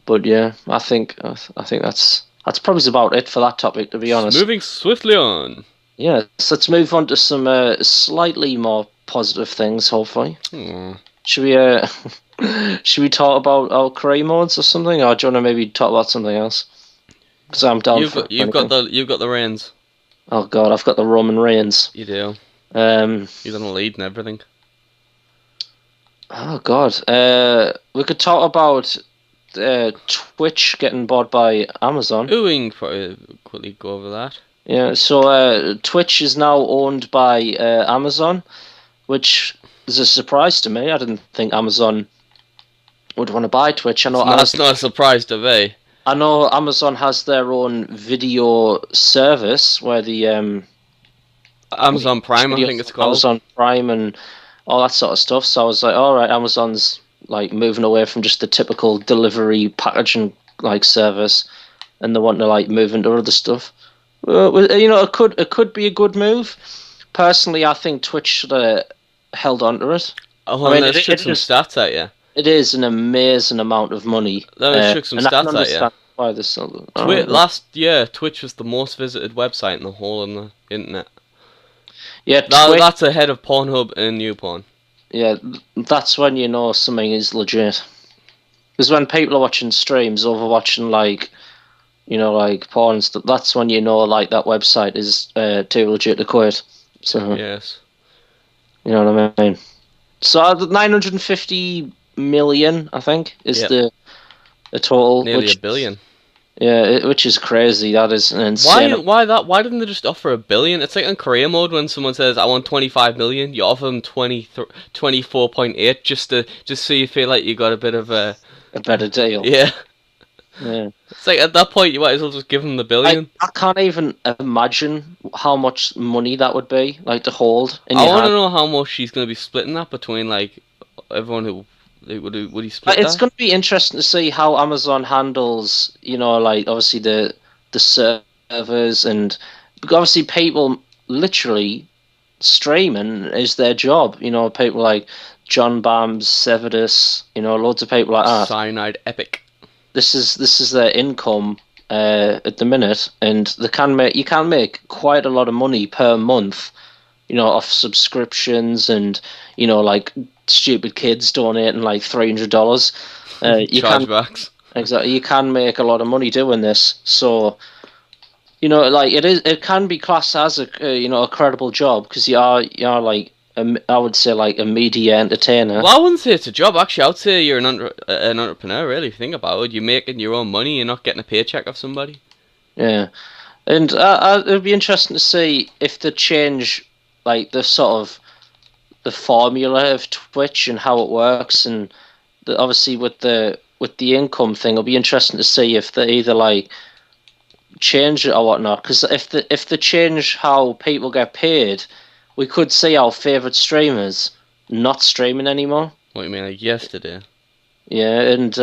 But yeah, I think that's probably about it for that topic, to be honest. Moving swiftly on. Yeah, so let's move on to some slightly more positive things, hopefully. Should we talk about our career modes or something, or do you want to maybe talk about something else? Because I'm down for you've got the reins. Oh god, I've got the Roman reins. You do. You're gonna lead and everything. Oh god. We could talk about Twitch getting bought by Amazon. We can quickly go over that. Yeah, so Twitch is now owned by Amazon, which is a surprise to me. I didn't think Amazon would want to buy Twitch. That's not a surprise to me. I know Amazon has their own video service where the Amazon Prime, I think it's called. Amazon Prime and all that sort of stuff. So I was like, all right, Amazon's moving away from just the typical delivery packaging service, and they want to move into other stuff. It could be a good move. Personally, I think Twitch should have held on to it. Oh, I mean, let's check some stats at you. It is an amazing amount of money. Let's check some stats at you. Why this? Last year, Twitch was the most visited website in the whole of the internet. Yeah, that's ahead of Pornhub and YouPorn. Yeah, that's when you know something is legit. Because when people are watching streams over watching porn and stuff, that's when you know that website is too legit to quit. So yes, you know what I mean. So 950 million, I think, is the total. Nearly $1 billion. Yeah, which is crazy. That is insane. Why didn't they just offer $1 billion? It's like on career mode when someone says I want 25 million, you offer them 24.8 just so you feel like you got a bit of a better deal. Yeah. Yeah. It's like at that point you might as well just give them the $1 billion. I can't even imagine how much money that would be to hold. I want to know how much she's going to be splitting that between everyone who. Would he split It's going to be interesting to see how Amazon handles, obviously the servers, and obviously people literally streaming is their job. People like John Bams, Sevidus, loads of people like that. Cyanide Epic. This is their income at the minute, and you can make quite a lot of money per month. Off subscriptions and stupid kids donating $300. Chargebacks. Exactly, you can make a lot of money doing this. So, it can be classed as a credible job because you are I would say a media entertainer. Well, I wouldn't say it's a job. Actually, I would say you're an entrepreneur. Really, if you think about it. You're making your own money. You're not getting a paycheck of somebody. Yeah, and it would be interesting to see if they change the sort of the formula of Twitch and how it works, and obviously with the income thing, it'll be interesting to see if they either change it or whatnot. Because if they change how people get paid, we could see our favourite streamers not streaming anymore. What you mean, like yesterday? Yeah, and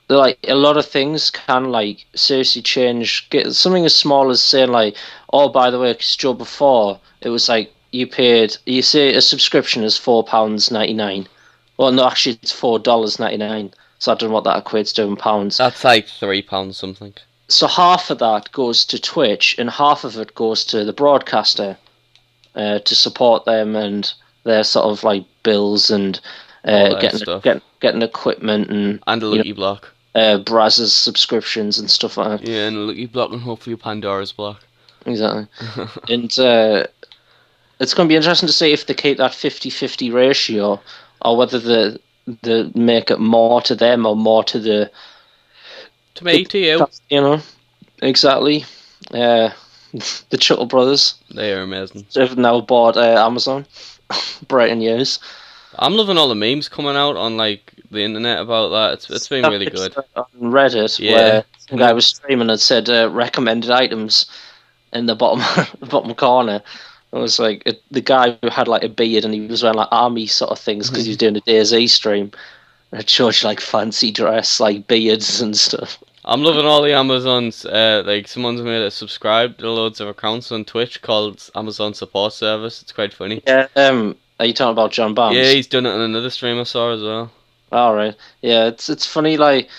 like a lot of things can like seriously change. Get something as small as saying like, oh, by the way, 'cause Joe, before it was like you say a subscription is £4.99. Well, no, actually it's $4.99. So I don't know what that equates to in pounds. That's like £3 something. So half of that goes to Twitch, and half of it goes to the broadcaster to support them and their sort of like bills and getting equipment and the Lucky Block. Brazz's subscriptions and stuff like that. Yeah, and the Lucky Block and hopefully Pandora's Block. Exactly. And it's going to be interesting to see if they keep that 50-50 ratio or whether they make it more to them or more to the... To me, to you. You know, exactly. The Chuckle Brothers. They are amazing. They've now bought Amazon. Brighton news. I'm loving all the memes coming out on like the internet about that. It's been really good. On Reddit, where a guy was streaming and said recommended items in the bottom corner. It was like the guy who had like a beard and he was wearing like army sort of things because he was doing a DayZ stream. And it showed you like fancy dress, like beards and stuff. I'm loving all the Amazons. Like someone's made a subscribe to loads of accounts on Twitch called Amazon Support Service. It's quite funny. Yeah. Are you talking about John Barnes? Yeah, he's done it on another stream I saw as well. All right. Yeah, it's funny. Like,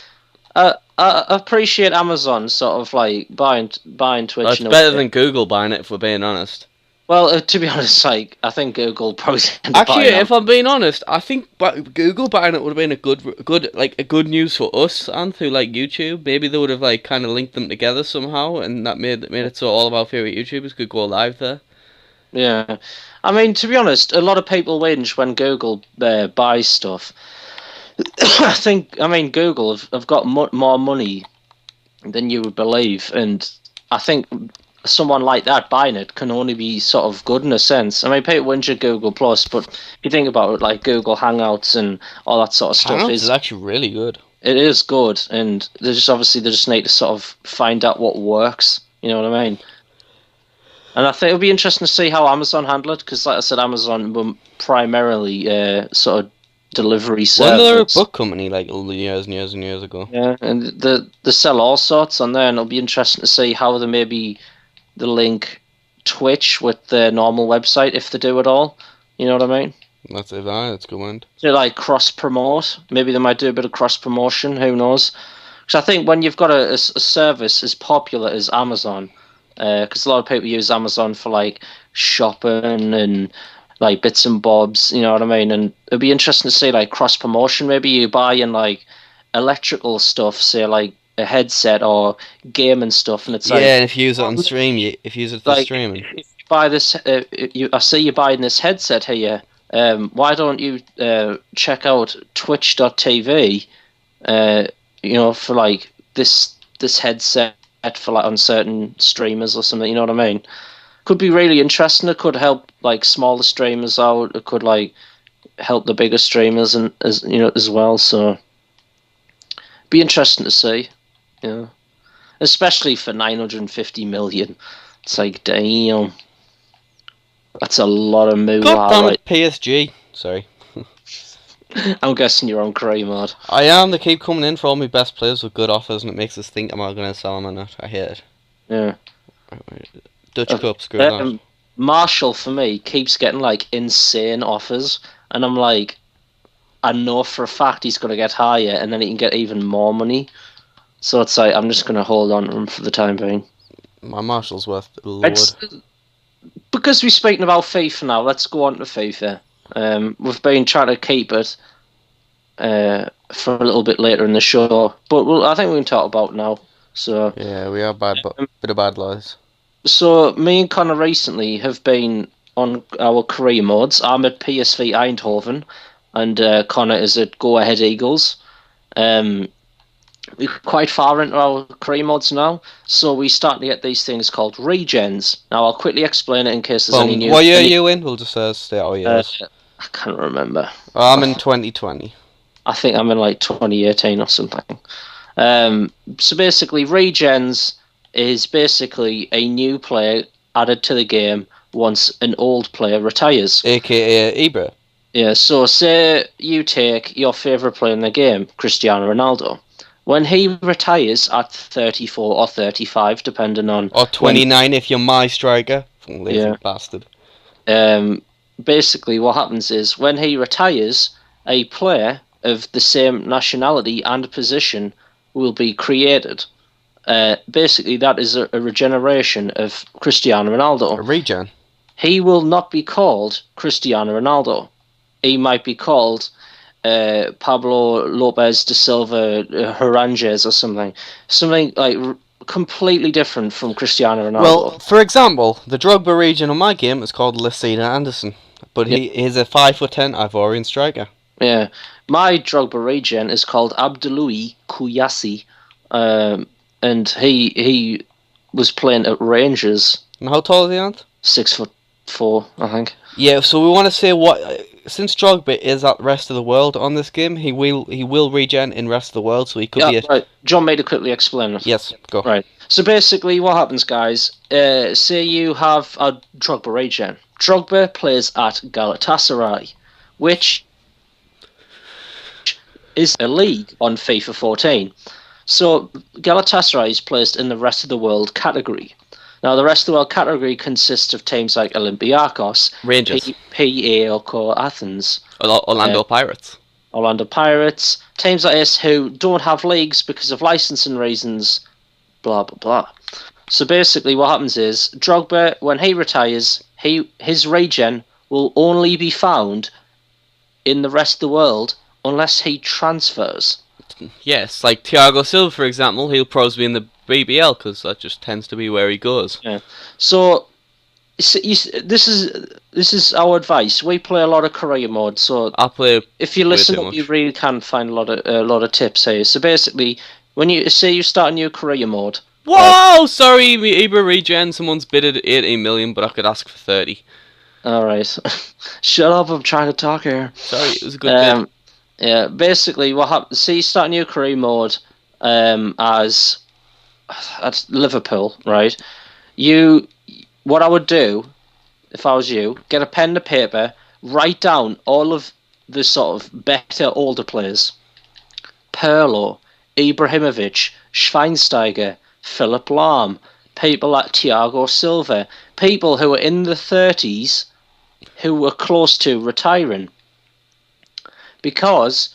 I appreciate Amazon sort of like buying Twitch. Well, it's better than Google buying it, if we're being honest. Well, to be honest, like I think Google probably actually, if I'm being honest, I think Google buying it would have been a good news for us and through like YouTube. Maybe they would have like kind of linked them together somehow, and that made it so all of our favorite YouTubers could go live there. Yeah, I mean, to be honest, a lot of people whinge when Google buys stuff. I mean, Google have got more money than you would believe, and I think someone like that buying it can only be sort of good in a sense. I mean, people whinge at Google Plus, but if you think about it, like Google Hangouts and all that sort of stuff, Hangouts is actually really good. It is good, and they just need to sort of find out what works. You know what I mean? And I think it'll be interesting to see how Amazon handle it, because, like I said, Amazon were primarily sort of delivery service. Well, they're a book company like years and years and years ago. Yeah, and they sell all sorts on there, and it'll be interesting to see how they maybe link Twitch with their normal website if they do it all. You know what I mean? That's it. That's a good one. So like cross promote. Maybe they might do a bit of cross promotion. Who knows? Because I think when you've got a service as popular as Amazon, because a lot of people use Amazon for like shopping and like bits and bobs, you know what I mean? And it'd be interesting to see like cross promotion. Maybe you buying like electrical stuff, say like a headset or gaming stuff, and it's like, and if you use it on stream, if you use it for streaming. If you buy this, I see you buying this headset here. Why don't you check out Twitch.tv? You know, for like this headset for like on certain streamers or something. You know what I mean? Could be really interesting. It could help like smaller streamers out. It could like help the bigger streamers and as well. So be interesting to see. Yeah, especially for 950 million. It's like, damn, that's a lot of moolah. God damn it, PSG. Sorry. I'm guessing you're on Grey Mod. I am. They keep coming in for all my best players with good offers, and it makes us think, am I going to sell them or not? I hate it. Yeah. Dutch Cup, screw that. Marshall, for me, keeps getting like insane offers, and I'm like, I know for a fact he's going to get higher, and then he can get even more money. So it's like, I'm just going to hold on to him for the time being. My Marshall's worth a load. Because we're speaking about FIFA now, let's go on to FIFA. We've been trying to keep it for a little bit later in the show, but I think we can talk about it now. So yeah, we are bit of bad lies. So me and Connor recently have been on our career modes. I'm at PSV Eindhoven, and Connor is at Go Ahead Eagles. We're quite far into our career mods now, so we're starting to get these things called regens. Now I'll quickly explain it in case there's any new... What year are you in? We'll just state our years. I can't remember. I'm in 2020. I think I'm in like 2018 or something. So basically, regens is basically a new player added to the game once an old player retires. AKA Ibra. Yeah, so say you take your favourite player in the game, Cristiano Ronaldo. When he retires at 34 or 35, depending on... Or 29 if you're my striker. Lazy Yeah. bastard. Basically what happens is, when he retires, a player of the same nationality and position will be created. Basically, that is a regeneration of Cristiano Ronaldo. A regen. He will not be called Cristiano Ronaldo. He might be called Pablo Lopez de Silva Haranges or something. Something like completely different from Cristiano Ronaldo. Well, for example, the Drogba regen on my game is called Lucina Anderson. But he's a 5'10" Ivorian striker. Yeah. My Drogba regen is called Abdoulaye Kouassi. And he was playing at Rangers. And how tall is he, Ant? 6'4", I think. Yeah, so we want to say since Drogba is at rest of the world on this game, he will regen in rest of the world, so he could be. Right. John made to quickly explain it. Yes, go. Right. So basically, what happens, guys? Say you have a Drogba regen. Drogba plays at Galatasaray, which is a league on FIFA 14. So Galatasaray is placed in the rest of the world category. Now, the rest of the world category consists of teams like Olympiacos, Rangers, PAOK Athens, Orlando Pirates. Orlando Pirates, teams like this who don't have leagues because of licensing reasons, blah, blah, blah. So basically what happens is, Drogba, when he retires, his regen will only be found in the rest of the world unless he transfers. Yes, like Thiago Silva, for example, he'll probably be in the BBL because that just tends to be where he goes. Yeah. So this is our advice. We play a lot of career mode, so I'll play. If you listen up, you really can find a lot of tips here. So basically, when you start a new career mode. Whoa! Sorry, Ibra regen. Someone's bid at 18 million, but I could ask for 30. All right. Shut up! I'm trying to talk here. Sorry, it was a good bid. Yeah, basically what happens, see, you start a new career mode as at Liverpool, right? What I would do, if I was you, get a pen and paper, write down all of the sort of better older players. Pirlo, Ibrahimovic, Schweinsteiger, Philipp Lahm, people like Thiago Silva, people who are in the 30s who were close to retiring. Because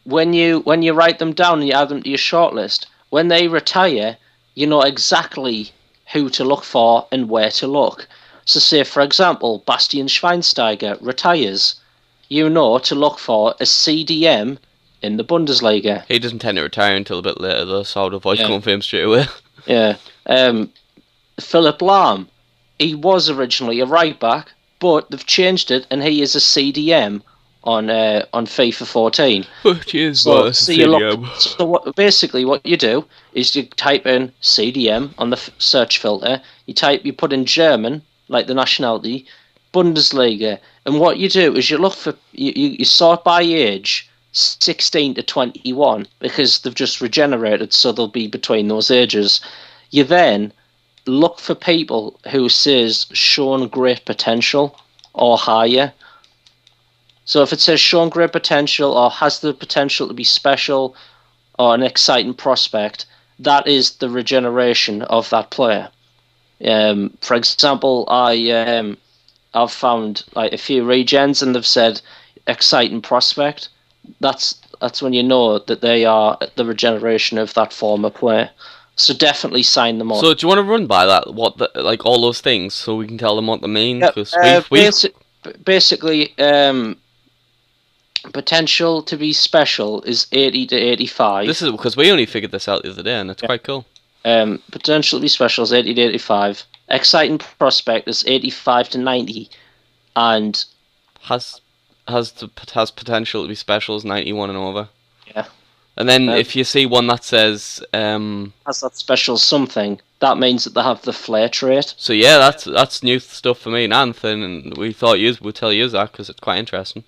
when you write them down and you add them to your shortlist, when they retire, you know exactly who to look for and where to look. So say, for example, Bastian Schweinsteiger retires. You know to look for a CDM in the Bundesliga. He doesn't tend to retire until a bit later, though, so I would avoid going for him straight away. Yeah. Philipp Lahm, he was originally a right back, but they've changed it and he is a CDM on FIFA 14. Which is basically what you do is you type in CDM on the search filter, you put in German, like the nationality, Bundesliga, and what you do is you look for, you sort by age, 16 to 21, because they've just regenerated, so they'll be between those ages. You then look for people who says shown great potential or higher. So if it says shown great potential or has the potential to be special or an exciting prospect, that is the regeneration of that player. For example, I've found like a few regens and they've said exciting prospect. That's when you know that they are the regeneration of that former player. So definitely sign them on. So do you want to run by that? Like all those things, so we can tell them what they mean? Basically, potential to be special is 80 to 85. This is because we only figured this out the other day, and it's quite cool. Potential to be special is 80 to 85. Exciting prospect is 85 to 90, and has potential to be special is 91 and over. Yeah. And then if you see one that says has that special something, that means that they have the flair trait. So yeah, that's new stuff for me and Anthony, and we thought we'd tell you that because it's quite interesting.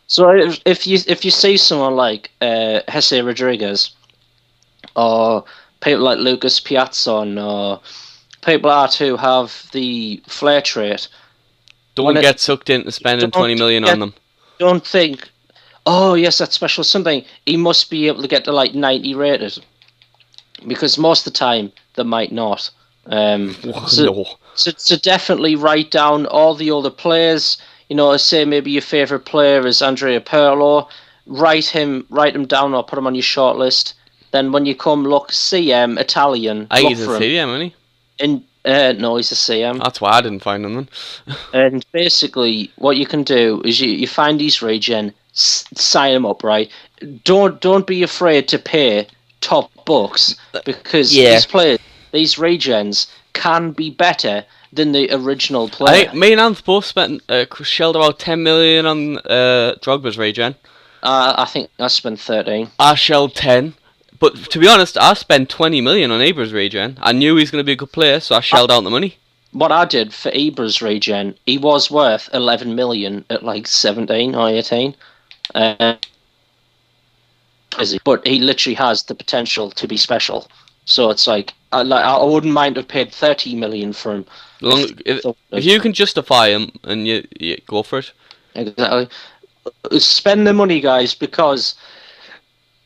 So if you see someone like Jesse Rodriguez or people like Lucas Piazzon or people like who have the flare trait. Don't get sucked into spending 20 million on them. Don't think, oh yes, that's special something. He must be able to get to like 90 rated, because most of the time they might not. So definitely write down all the other players. You know, say maybe your favorite player is Andrea Pirlo. Write him down or put him on your shortlist. Then when you come look CM Italian, I think look he's for a him. CM, isn't he? No, he's a CM. That's why I didn't find him then. And basically, what you can do is you find these regen, sign them up, right? Don't be afraid to pay top bucks, because these players, these regens, can be better than the original player. Me and Anth both shelled about 10 million on Drogba's regen. I think I spent 13. I shelled 10. But to be honest, I spent 20 million on Ibra's regen. I knew he was going to be a good player, so I shelled out the money. What I did for Ibra's regen, he was worth 11 million at like 17 or 18. But he literally has the potential to be special. So it's like I wouldn't mind have paid 30 million for him. If you can justify him, and you go for it. Exactly. Spend the money, guys, because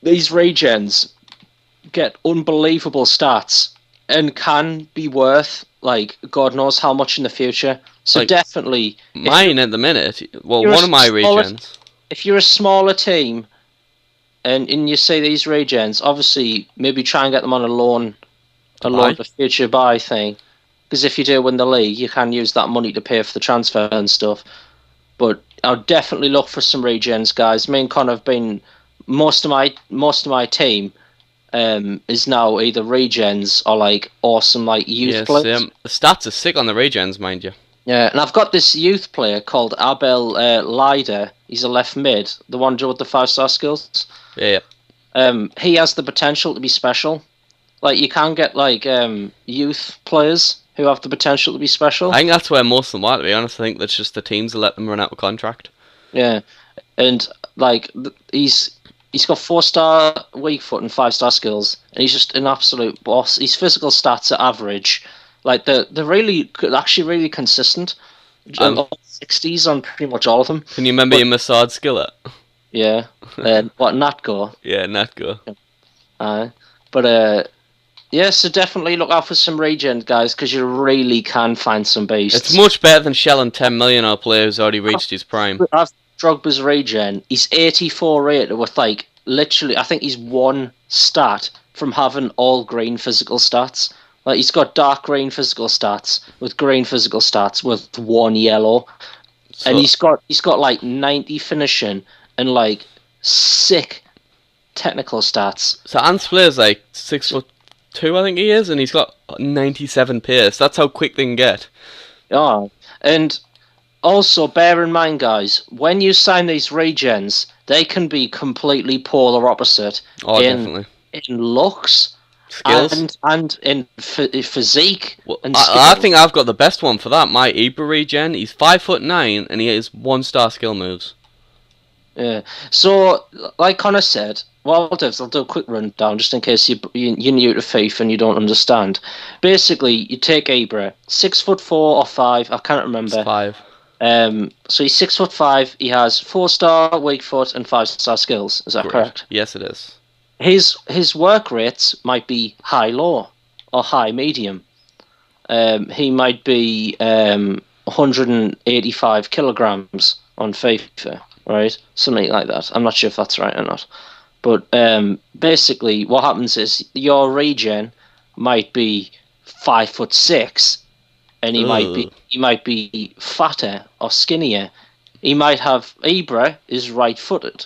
these regens get unbelievable stats and can be worth like God knows how much in the future. So like, definitely mine at the minute. Well, one of my regens. If you're a smaller team and you see these regens, obviously maybe try and get them on a loan for future buy thing. Because if you do win the league, you can use that money to pay for the transfer and stuff. But I'll definitely look for some regens, guys. Me and Con have been most of my team is now either regens or like awesome like youth players. The stats are sick on the regens, mind you. Yeah, and I've got this youth player called Abel Leigh. He's a left mid, the one with the 5-star skills. Yeah. He has the potential to be special. Like you can get like youth players who have the potential to be special. I think that's where most of them are, to be honest. I think that's just the teams that let them run out of contract. Yeah, and like he's got 4-star weak foot and 5-star skills, and he's just an absolute boss. His physical stats are average. Like they're really consistent. 60s on pretty much all of them. Can you remember your Massad skillet? Yeah. What, Natgo? Yeah, Natgo. Yeah, so definitely look out for some regen, guys, because you really can find some beasts. It's much better than shelling 10 million on a player who's already reached his prime. Drogba's regen, he's 84 rated with like literally, I think he's one stat from having all green physical stats. Like he's got dark green physical stats with green physical stats with one yellow, and he's got like 90 finishing and like sick technical stats. So Ant's player's like 6'2", I think he is, and he's got 97 pace. That's how quick they can get. Yeah, and also bear in mind, guys, when you sign these regens, they can be completely polar opposite. Oh, definitely. In looks, skills, and in physique. Well, and I think I've got the best one for that. My Ibra regen. He's 5'9", and he has 1-star skill moves. Yeah. So, like Connor said, what I'll do is I'll do a quick rundown just in case you're new to FIFA and you don't understand. Basically, you take Ibra, 6'4" or 5. I can't remember. It's 5. So he's 6'5". He has 4-star weak foot and 5-star skills. Is that correct? Yes, it is. His work rates might be high-low or high-medium. He might be 185 kilograms on FIFA, right? Something like that. I'm not sure if that's right or not. But basically, what happens is your regen might be 5'6", and he might be fatter or skinnier. He might have Ibra is right-footed.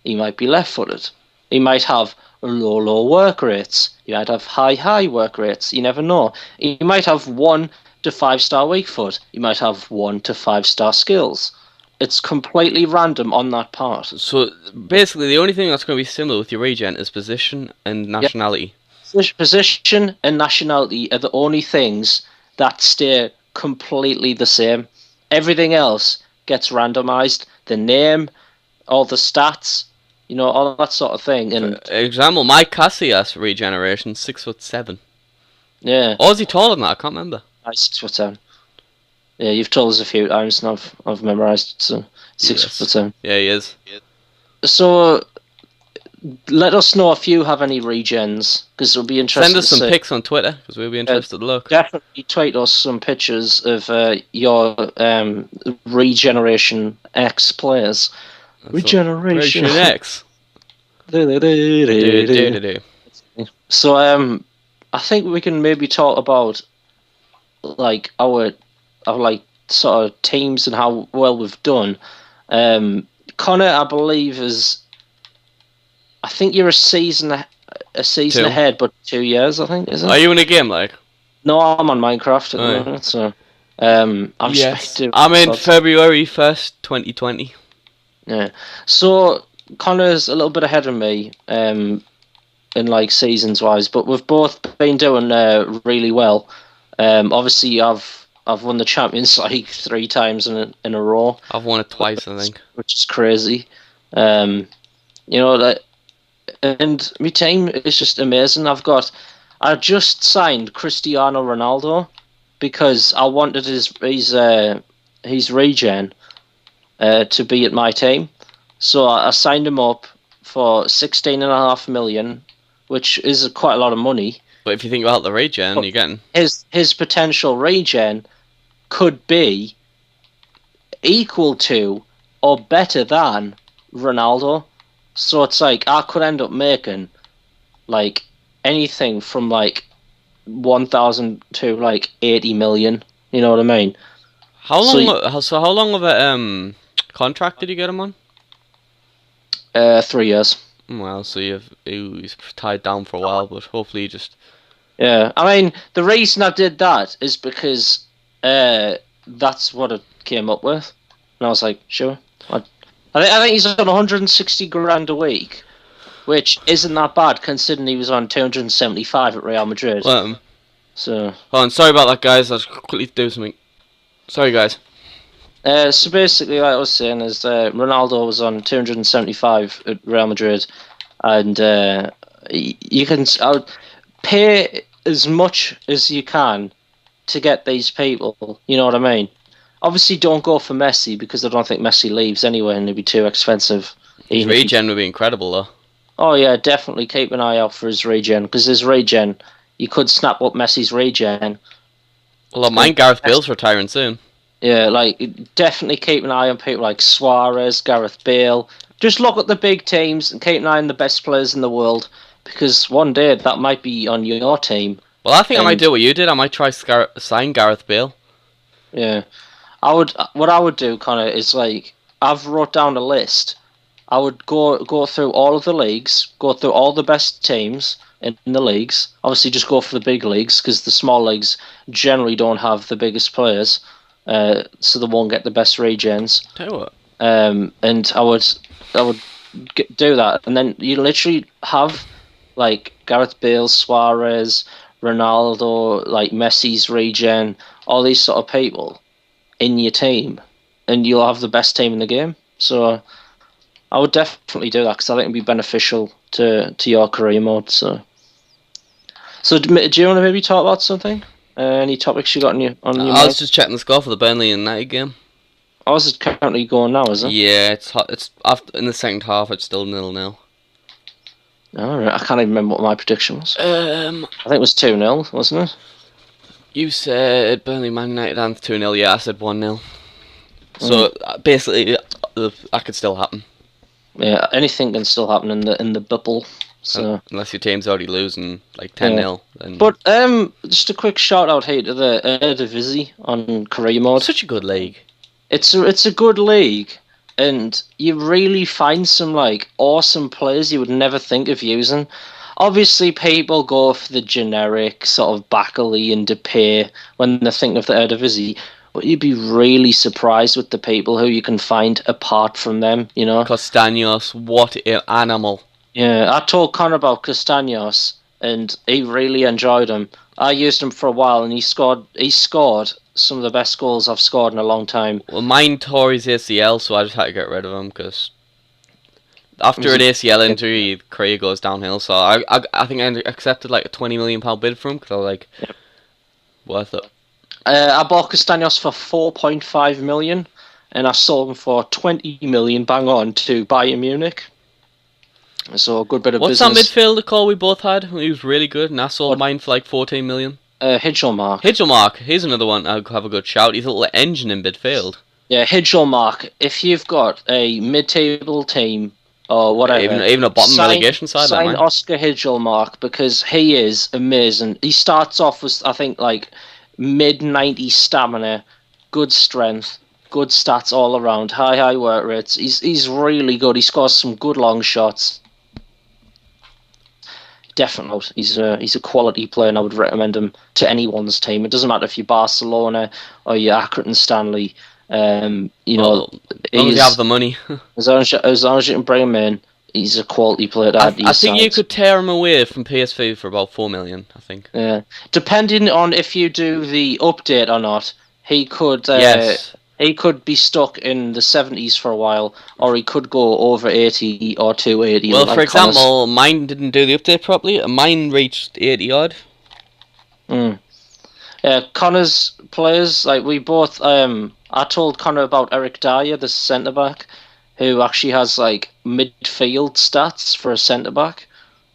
He might be left-footed. He might have low work rates. He might have high work rates. You never know. He might have 1 to 5-star weak foot. He might have 1 to 5-star skills. It's completely random on that part. So basically, the only thing that's going to be similar with your regen is position and nationality. Yep. Position and nationality are the only things that stay completely the same. Everything else gets randomized. The name, all the stats, all that sort of thing. And For example, Mike Casillas regeneration 6'7". yeah, Or is he taller than that? I can't remember. 6'10". Yeah, you've told us a few times, and I've memorised it. So 6'10". Yeah, he is. So let us know if you have any regens, because it'll be interesting. Send us to some see. pics on Twitter, because we'll be interested to look. Definitely tweet us some pictures of your Regeneration X players. Regeneration X. So I think we can maybe talk about like our like sort of teams and how well we've done. Connor, I believe I think you're a season ahead, but 2 years, I think, is it? Are you in a game, like? No, I'm on Minecraft at the moment, so I'm I'm in February 1st, 2020. Yeah. So Connor's a little bit ahead of me, in like seasons wise, but we've both been doing really well. Obviously I've won the Champions League 3 times in a row. I've won it twice, I think. Which is crazy. And my team is just amazing. I just signed Cristiano Ronaldo because I wanted his regen to be at my team. So I signed him up for 16.5 million, which is quite a lot of money. But if you think about the regen, you're getting his potential regen could be equal to or better than Ronaldo. So it's like I could end up making like anything from like 1,000 to like 80 million. You know what I mean? How long of a contract did you get him on? 3 years. Well, so he's tied down for a while, but hopefully just. Yeah, I mean the reason I did that is because that's what I came up with, and I was like, sure. I think he's on 160 grand a week, which isn't that bad considering he was on 275 at Real Madrid. So. Oh, and sorry about that, guys. I'll just quickly do something. Sorry, guys. So basically, what I was saying is Ronaldo was on 275 at Real Madrid, and you can pay as much as you can to get these people. You know what I mean? Obviously, don't go for Messi because I don't think Messi leaves anyway, and it'd be too expensive. His regen would be incredible, though. Oh yeah, definitely keep an eye out for his regen, because his regen, you could snap up Messi's regen. Well, I mind Gareth Bale's retiring soon. Yeah, like definitely keep an eye on people like Suarez, Gareth Bale. Just look at the big teams and keep an eye on the best players in the world, because one day that might be on your team. Well, I think I might do what you did. I might try sign Gareth Bale. Yeah. What I would do, Connor, is like I've wrote down a list. I would go through all of the leagues, go through all the best teams in the leagues. Obviously, just go for the big leagues because the small leagues generally don't have the biggest players, so they won't get the best regens. Tell you what. And I would do that, and then you literally have like Gareth Bale, Suarez, Ronaldo, like Messi's regen, all these sort of people in your team, and you'll have the best team in the game. So I would definitely do that because I think it'd be beneficial to your career mode. So do you want to maybe talk about something? Any topics you got on your mind? I was just checking the score for the Burnley and United game. Oh, is it currently going now, is it? Yeah, it's hot. It's after, in the second half. It's still 0-0. All right, I can't even remember what my prediction was. I think it was 2-0, wasn't it? You said Burnley Man United and 2-0. Yeah, I said 1-0. So basically, that could still happen. Yeah, anything can still happen in the bubble. So unless your team's already losing like 10-0. Then... But just a quick shout out here to the Eredivisie on career mode. Such a good league. It's a good league, and you really find some like awesome players you would never think of using. Obviously, people go for the generic sort of Bakley and Depay when they think of the Eredivisie, but you'd be really surprised with the people who you can find apart from them, you know. Castaños, what an animal. Yeah, I told Connor about Castaños, and he really enjoyed him. I used him for a while, and he scored some of the best goals I've scored in a long time. Well, mine tore his ACL, so I just had to get rid of him, because After an ACL injury, his career goes downhill. So I think I accepted like a £20 million bid for him because I was like, worth it. I bought Castaños for 4.5 million, and I sold him for 20 million. Bang on to Bayern Munich. So a good bit of What's business. that midfielder call we both had? He was really good, and I sold mine for like 14 million. Hidgelmark. Hidgelmark, he's another one. I'll have a good shout. He's a little engine in midfield. Yeah, Hidgelmark. If you've got a mid-table team or whatever, even a bottom relegation side, sign Oscar Hidgelmark because he is amazing. He starts off with I think like mid-90 stamina, good strength, good stats all around, high work rates. He's really good. He scores some good long shots. Definitely, he's a quality player, and I would recommend him to anyone's team. It doesn't matter if you're Barcelona or you're Accrington Stanley. You know, as long as you have the money. as long as you can bring him in, he's a quality player. I think you could tear him away from PSV for about 4 million. I think. Yeah, depending on if you do the update or not, he could. Yes. He could be stuck in the 70s for a while, or he could go over 80 or 280. Well, for example, mine didn't do the update properly. Mine reached 80 odd. Yeah, Connor's players, like we both. I told Connor about Eric Dyer, the centre back, who actually has like midfield stats for a centre back,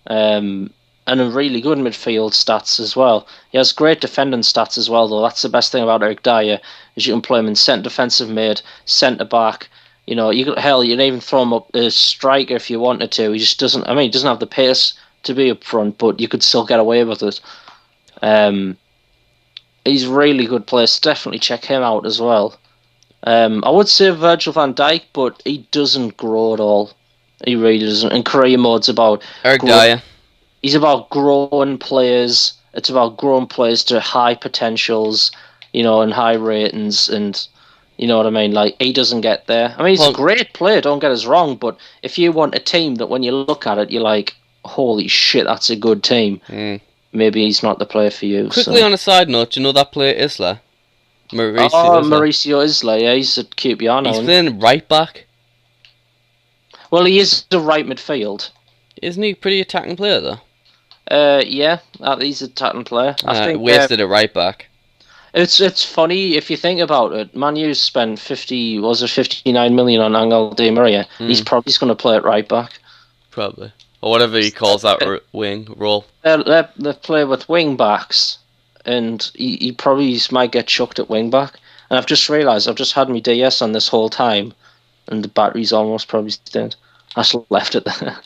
and a really good midfield stats as well. He has great defending stats as well, though. That's the best thing about Eric Dyer is you can play him in centre defensive mid, centre back. You know, you can even throw him up as striker if you wanted to. He just doesn't. I mean, he doesn't have the pace to be up front, but you could still get away with it. He's a really good player. So definitely check him out as well. I would say Virgil van Dijk, but he doesn't grow at all. He really doesn't. And career mode's about Eric Dyer. He's about growing players. It's about growing players to high potentials, you know, and high ratings, and you know what I mean. Like he doesn't get there. I mean, he's a great player. Don't get us wrong, but if you want a team that when you look at it, you're like, holy shit, that's a good team. Maybe he's not the player for you. Quickly on a side note, do you know that player Isla? Mauricio Isla, yeah, he's at QPR now. He's playing right back. Well, he is the right midfield. Isn't he a pretty attacking player though? Yeah, he's an attacking player. I think wasted a right back. It's funny if you think about it. Man U spent 59 million on Angel Di Maria. He's probably going to play at right back. Probably. Or whatever he calls that wing role. They play with wing backs, and he probably might get chucked at wing back. And I've just realised I've just had my DS on this whole time, and the battery's almost probably dead. I just left it there.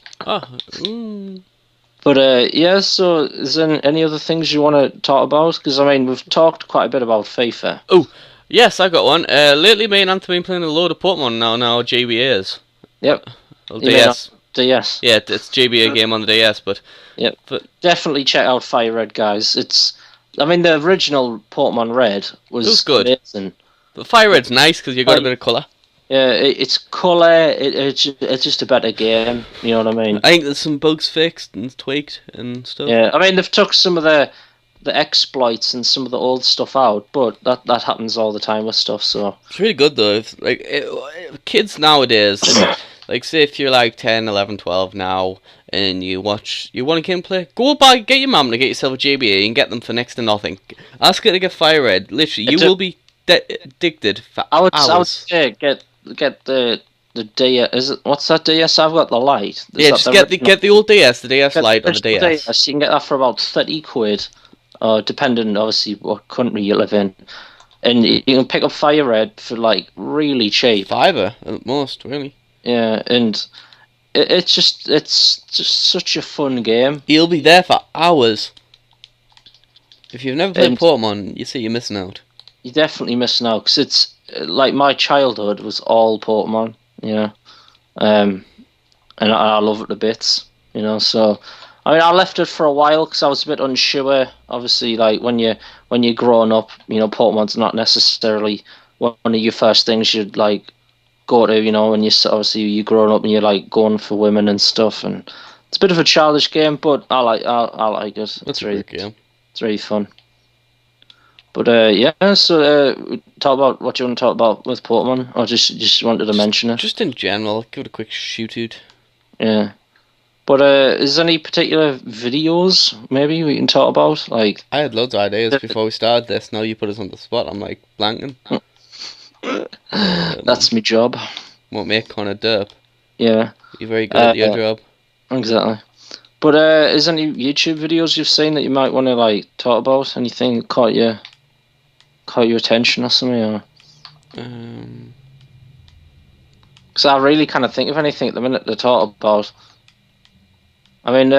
But yeah, so is there any other things you want to talk about? Because I mean, we've talked quite a bit about FIFA. Oh, yes, I got one. Lately, me and Anthony have been playing a load of Pokemon now GBAs. Yep. DS. DS. Yeah, it's GBA game on the DS, but... Yep. But definitely check out Fire Red, guys. I mean, the original Pokemon Red was good. Amazing. But Fire Red's nice because you got a bit of colour. Yeah, it's colour. It's just a better game. You know what I mean? I think there's some bugs fixed and tweaked and stuff. Yeah, I mean they've took some of the exploits and some of the old stuff out, but that happens all the time with stuff. So it's really good though. Kids nowadays, like say if you're like 10, 11, 12 now, and you want a gameplay, go buy, get your mum to get yourself a JBA and get them for next to nothing. Ask her to get Fire Red. Literally, you will be addicted for hours. I would say get the DS. Is it, what's that DS? I've got the light. Just get the old DS, the DS Lite or the DS. You can get that for about 30 quid, depending obviously what country you live in, and you can pick up Fire Red for like really cheap. $5 at most, really. Yeah, and it's just such a fun game. You'll be there for hours. If you've never played Pokemon, you see you're missing out. You're definitely missing out because it's like my childhood was all Pokemon, and I love it to bits, So, I mean, I left it for a while because I was a bit unsure. Obviously, like when you're growing up, Pokemon's not necessarily one of your first things you'd like go to, when you're growing up and you're like going for women and stuff, and it's a bit of a childish game, but I like it. It's really good. It's really fun. But yeah, so talk about what you want to talk about with Pokemon, or just wanted to mention it. Just in general, give it a quick shoot out. Yeah. But is there any particular videos maybe we can talk about? Like, I had loads of ideas before we started this. Now you put us on the spot. I'm like blanking. that's my job. Won't make Connor derp. Yeah. You're very good at your job. Exactly. But is there any YouTube videos you've seen that you might want to like talk about? Anything that caught your attention or something? Or... Because I really kind of think of anything at the minute to talk about. I mean,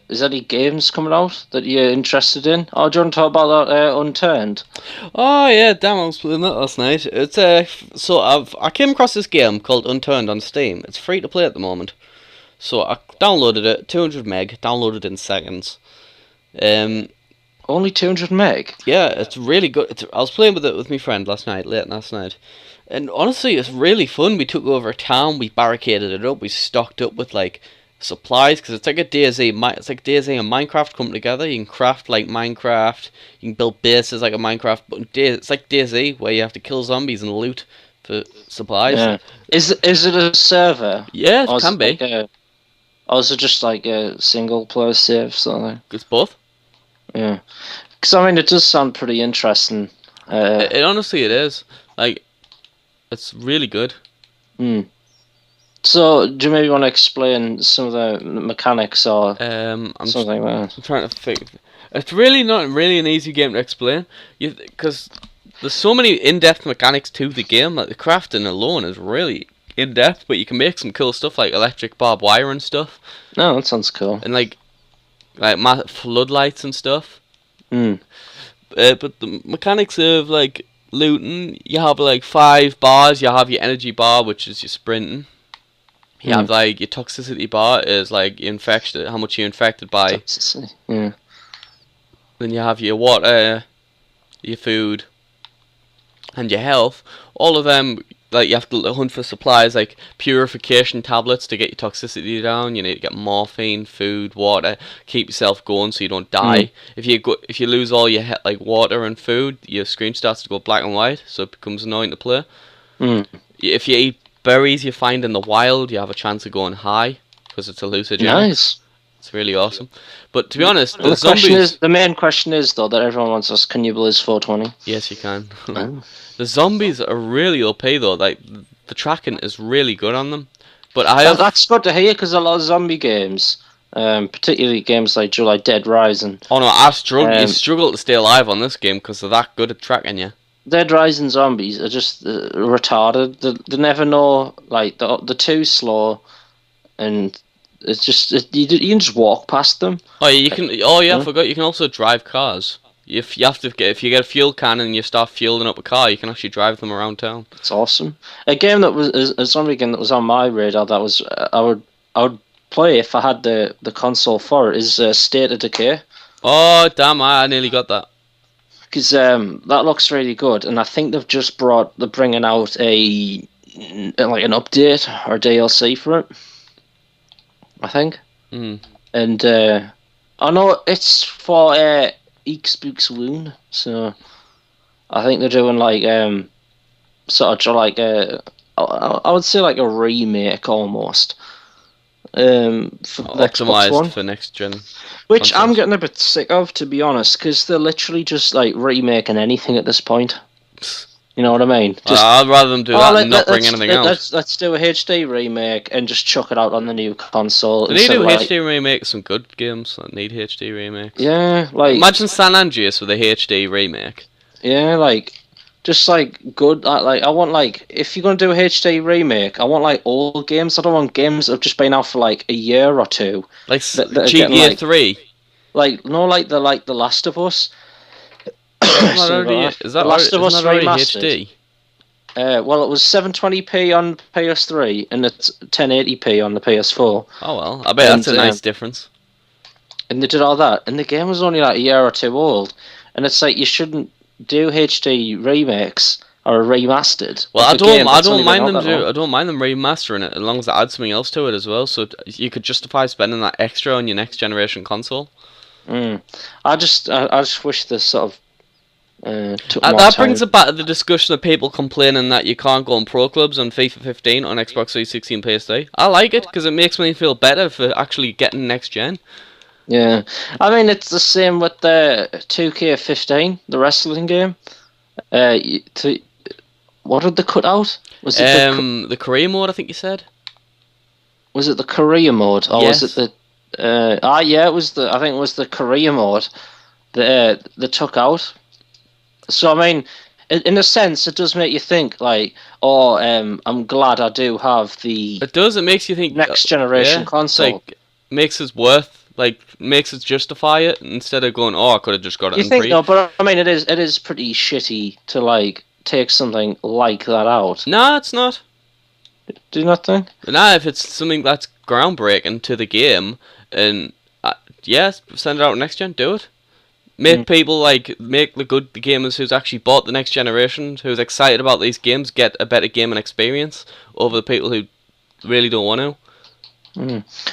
is there any games coming out that you're interested in? Oh, do you want to talk about that Unturned? Oh yeah, damn! I was playing that last night. It's I came across this game called Unturned on Steam. It's free to play at the moment. So I downloaded it, 200 meg, downloaded in seconds. Only 200 meg? Yeah, it's really good. I was playing with it with my friend last night, late last night. And honestly, it's really fun. We took over a town, we barricaded it up, we stocked up with like supplies, because it's like a DayZ, it's like DayZ and Minecraft come together. You can craft like Minecraft, you can build bases like a Minecraft, but it's like DayZ where you have to kill zombies and loot for supplies. Yeah. Is it a server? Yeah, it can be. Like or is it just like a single player save sort of thing? It's both. Yeah. Because I mean, it does sound pretty interesting. It honestly, it is. Like, it's really good. So, do you maybe want to explain some of the mechanics or something like that? I'm trying to figure. It's really not really an easy game to explain, because there's so many in-depth mechanics to the game. Like the crafting alone is really in-depth, but you can make some cool stuff like electric barbed wire and stuff. No, that sounds cool. And like floodlights and stuff. But the mechanics of like looting, you have like 5 bars. You have your energy bar, which is your sprinting. You have like your toxicity bar is like infection, how much you're infected by. Toxicity. Yeah. Then you have your water, your food, and your health. All of them, like you have to hunt for supplies like purification tablets to get your toxicity down. You need to get morphine, food, water, keep yourself going so you don't die. If you lose all your like water and food, your screen starts to go black and white, so it becomes annoying to play. If you eat berries you find in the wild, you have a chance of going high because it's hallucinogenic. Nice. It's really awesome. But to be honest, the main question is though that everyone wants us. Can you believe 420? Yes, you can. The zombies are really OP though. Like the tracking is really good on them. But that's good to hear because a lot of zombie games, particularly games like Dead Rising. Oh no, I struggle. You struggle to stay alive on this game because they're that good at tracking you. Dead Rising zombies are just retarded. They never know, like, they're too slow, and it's just you can just walk past them. Oh, you can. Oh yeah, I forgot. You can also drive cars. If you get a fuel can and you start fueling up a car, you can actually drive them around town. It's awesome. A game that was a zombie game that was on my radar that was I would play if I had the console for it is State of Decay. Oh damn! I nearly got that. Because that looks really good, and I think they're bringing out an update or DLC for it. I think. And I know it's for Xbox One, so I think they're doing like sort of like I would say like a remake almost. For optimized for next gen, which consoles. I'm getting a bit sick of, to be honest, because they're literally just like remaking anything at this point. You know what I mean? I'd rather them do that and not bring anything else. Let's do a HD remake and just chuck it out on the new console. They need to do HD remake some good games that need HD remakes. Yeah, like imagine San Andreas with a HD remake. Yeah, like. Just like good, like I want like if you're gonna do a HD remake, I want like old games. I don't want games that have just been out for like a year or two. Like GTA 3. Like no, like the Last of Us. Is that Last of Us already remastered? HD? Well, it was 720p on PS3 and it's 1080p on the PS4. Oh well, I bet that's a nice difference. And they did all that, and the game was only like a year or two old, and it's like you shouldn't do HD remakes or remastered. Well, I don't mind them remastering it as long as they add something else to it as well, so you could justify spending that extra on your next generation console. I just wish they sort of Took more That time. brings it back to the discussion of people complaining that you can't go on pro clubs on FIFA 15 on Xbox 360 and PS3. I like it because it makes me feel better for actually getting next gen. Yeah, I mean it's the same with the 2K15, the wrestling game. What did they cut out? Was it The career mode, I think you said. was it the career mode, or Yes. was it the? Yeah, it was the. I think it was the career mode that they took out. So I mean, in a sense, it does make you think like, oh, I'm glad I do have the It does. It makes you think. next generation Yeah, console. it's like makes us worth, like makes us justify it instead of going, oh, I could have just got it You in think pre. no, but I mean, it is pretty shitty to like take something like that out. Nah, it's not. Do you not think? Nah, if it's something that's groundbreaking to the game, and yes, send it out next gen. Do it. Make people make the gamers who's actually bought the next generation, who's excited about these games, get a better gaming experience over the people who really don't want to.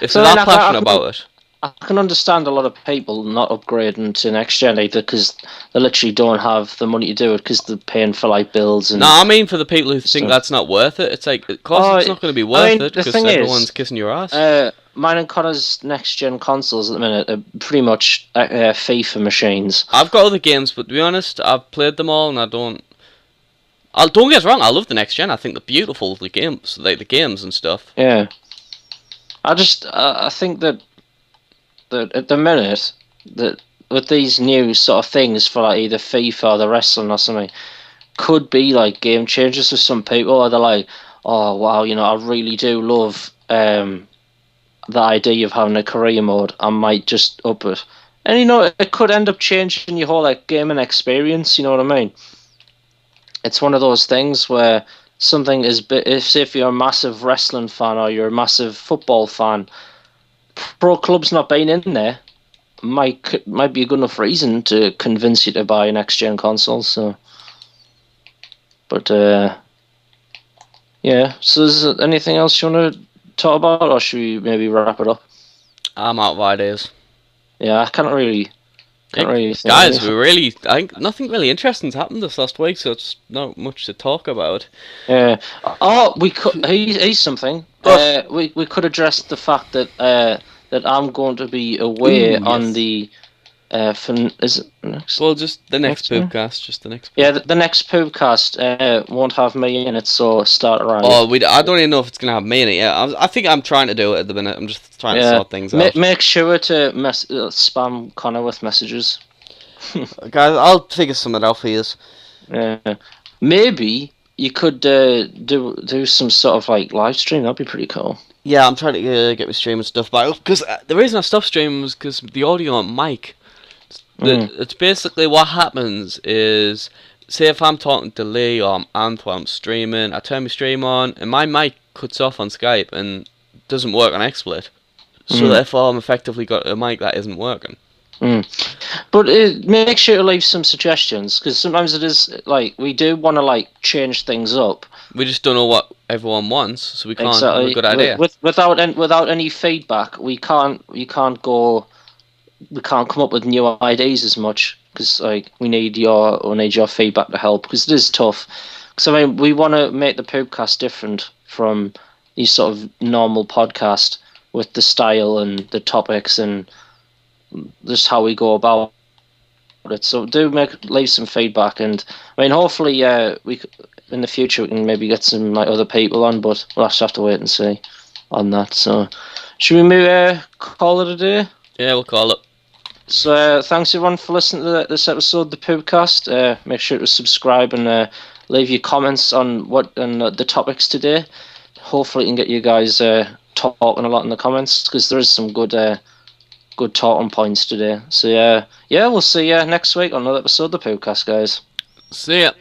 If So they're then not passionate about it. I can understand a lot of people not upgrading to next gen either because they literally don't have the money to do it because they're paying for like bills and. No, I mean for the people who think stuff. that's not worth it. It's like, of course, it's not going to be worth it because everyone's kissing your ass. Mine and Connor's next gen consoles at the minute are pretty much FIFA machines. I've got other games, but to be honest, I've played them all, and I don't. Don't get us wrong. I love the next gen. I think they're beautiful. The games, like the games and stuff. Yeah, I think that at the minute that with these new sort of things for like either FIFA or the wrestling or something could be like game changers for some people. Or they're like, oh wow, I really do love the idea of having a career mode. I might just up it, and it could end up changing your whole like gaming experience. You know what I mean? It's one of those things where something is if you're a massive wrestling fan or you're a massive football fan, pro clubs not being in there might be a good enough reason to convince you to buy a next gen console. So, but yeah. So, is there anything else you want to talk about, or should we maybe wrap it up? I'm out of ideas. Yeah, I can't really think guys, anything. I think nothing really interesting's happened this last week, so it's not much to talk about. Yeah. We could. Here's something. We could address the fact that that I'm going to be away on the. Is it next? Well, just the next Next Poopcast, just the next. Yeah, the next Poopcast won't have me in it, so start around. Oh, I don't even know if it's gonna have me in it yet. I think I'm trying to do it at the minute. I'm just trying to sort things out. Make sure to spam Connor with messages. Guys, I'll figure something out for you. Maybe you could do some sort of like live stream. That'd be pretty cool. Yeah, I'm trying to get my streaming stuff back because the reason I stopped streaming was because the audio on mic. It's basically what happens is, say if I'm talking to Leigh or I'm streaming, I turn my stream on and my mic cuts off on Skype and doesn't work on XSplit. So therefore I'm effectively got a mic that isn't working. But make sure to leave some suggestions because sometimes it is like we do want to like change things up. We just don't know what everyone wants, so we can't exactly. have a good idea. Without any feedback, we can't come up with new ideas as much because like we need your feedback to help because it is tough. So I mean, we want to make the Poopcast different from these sort of normal podcast with the style and the topics and just how we go about it. So leave some feedback, and I mean, hopefully, we in the future we can maybe get some like other people on, but we'll have to wait and see on that. So, should we call it a day? Yeah, we'll call it. So, thanks everyone for listening to this episode of the Poopcast. Make sure to subscribe and leave your comments on the topics today. Hopefully, we can get you guys talking a lot in the comments because there is some good talking points today. So yeah, we'll see you next week on another episode of the Poopcast, guys. See ya.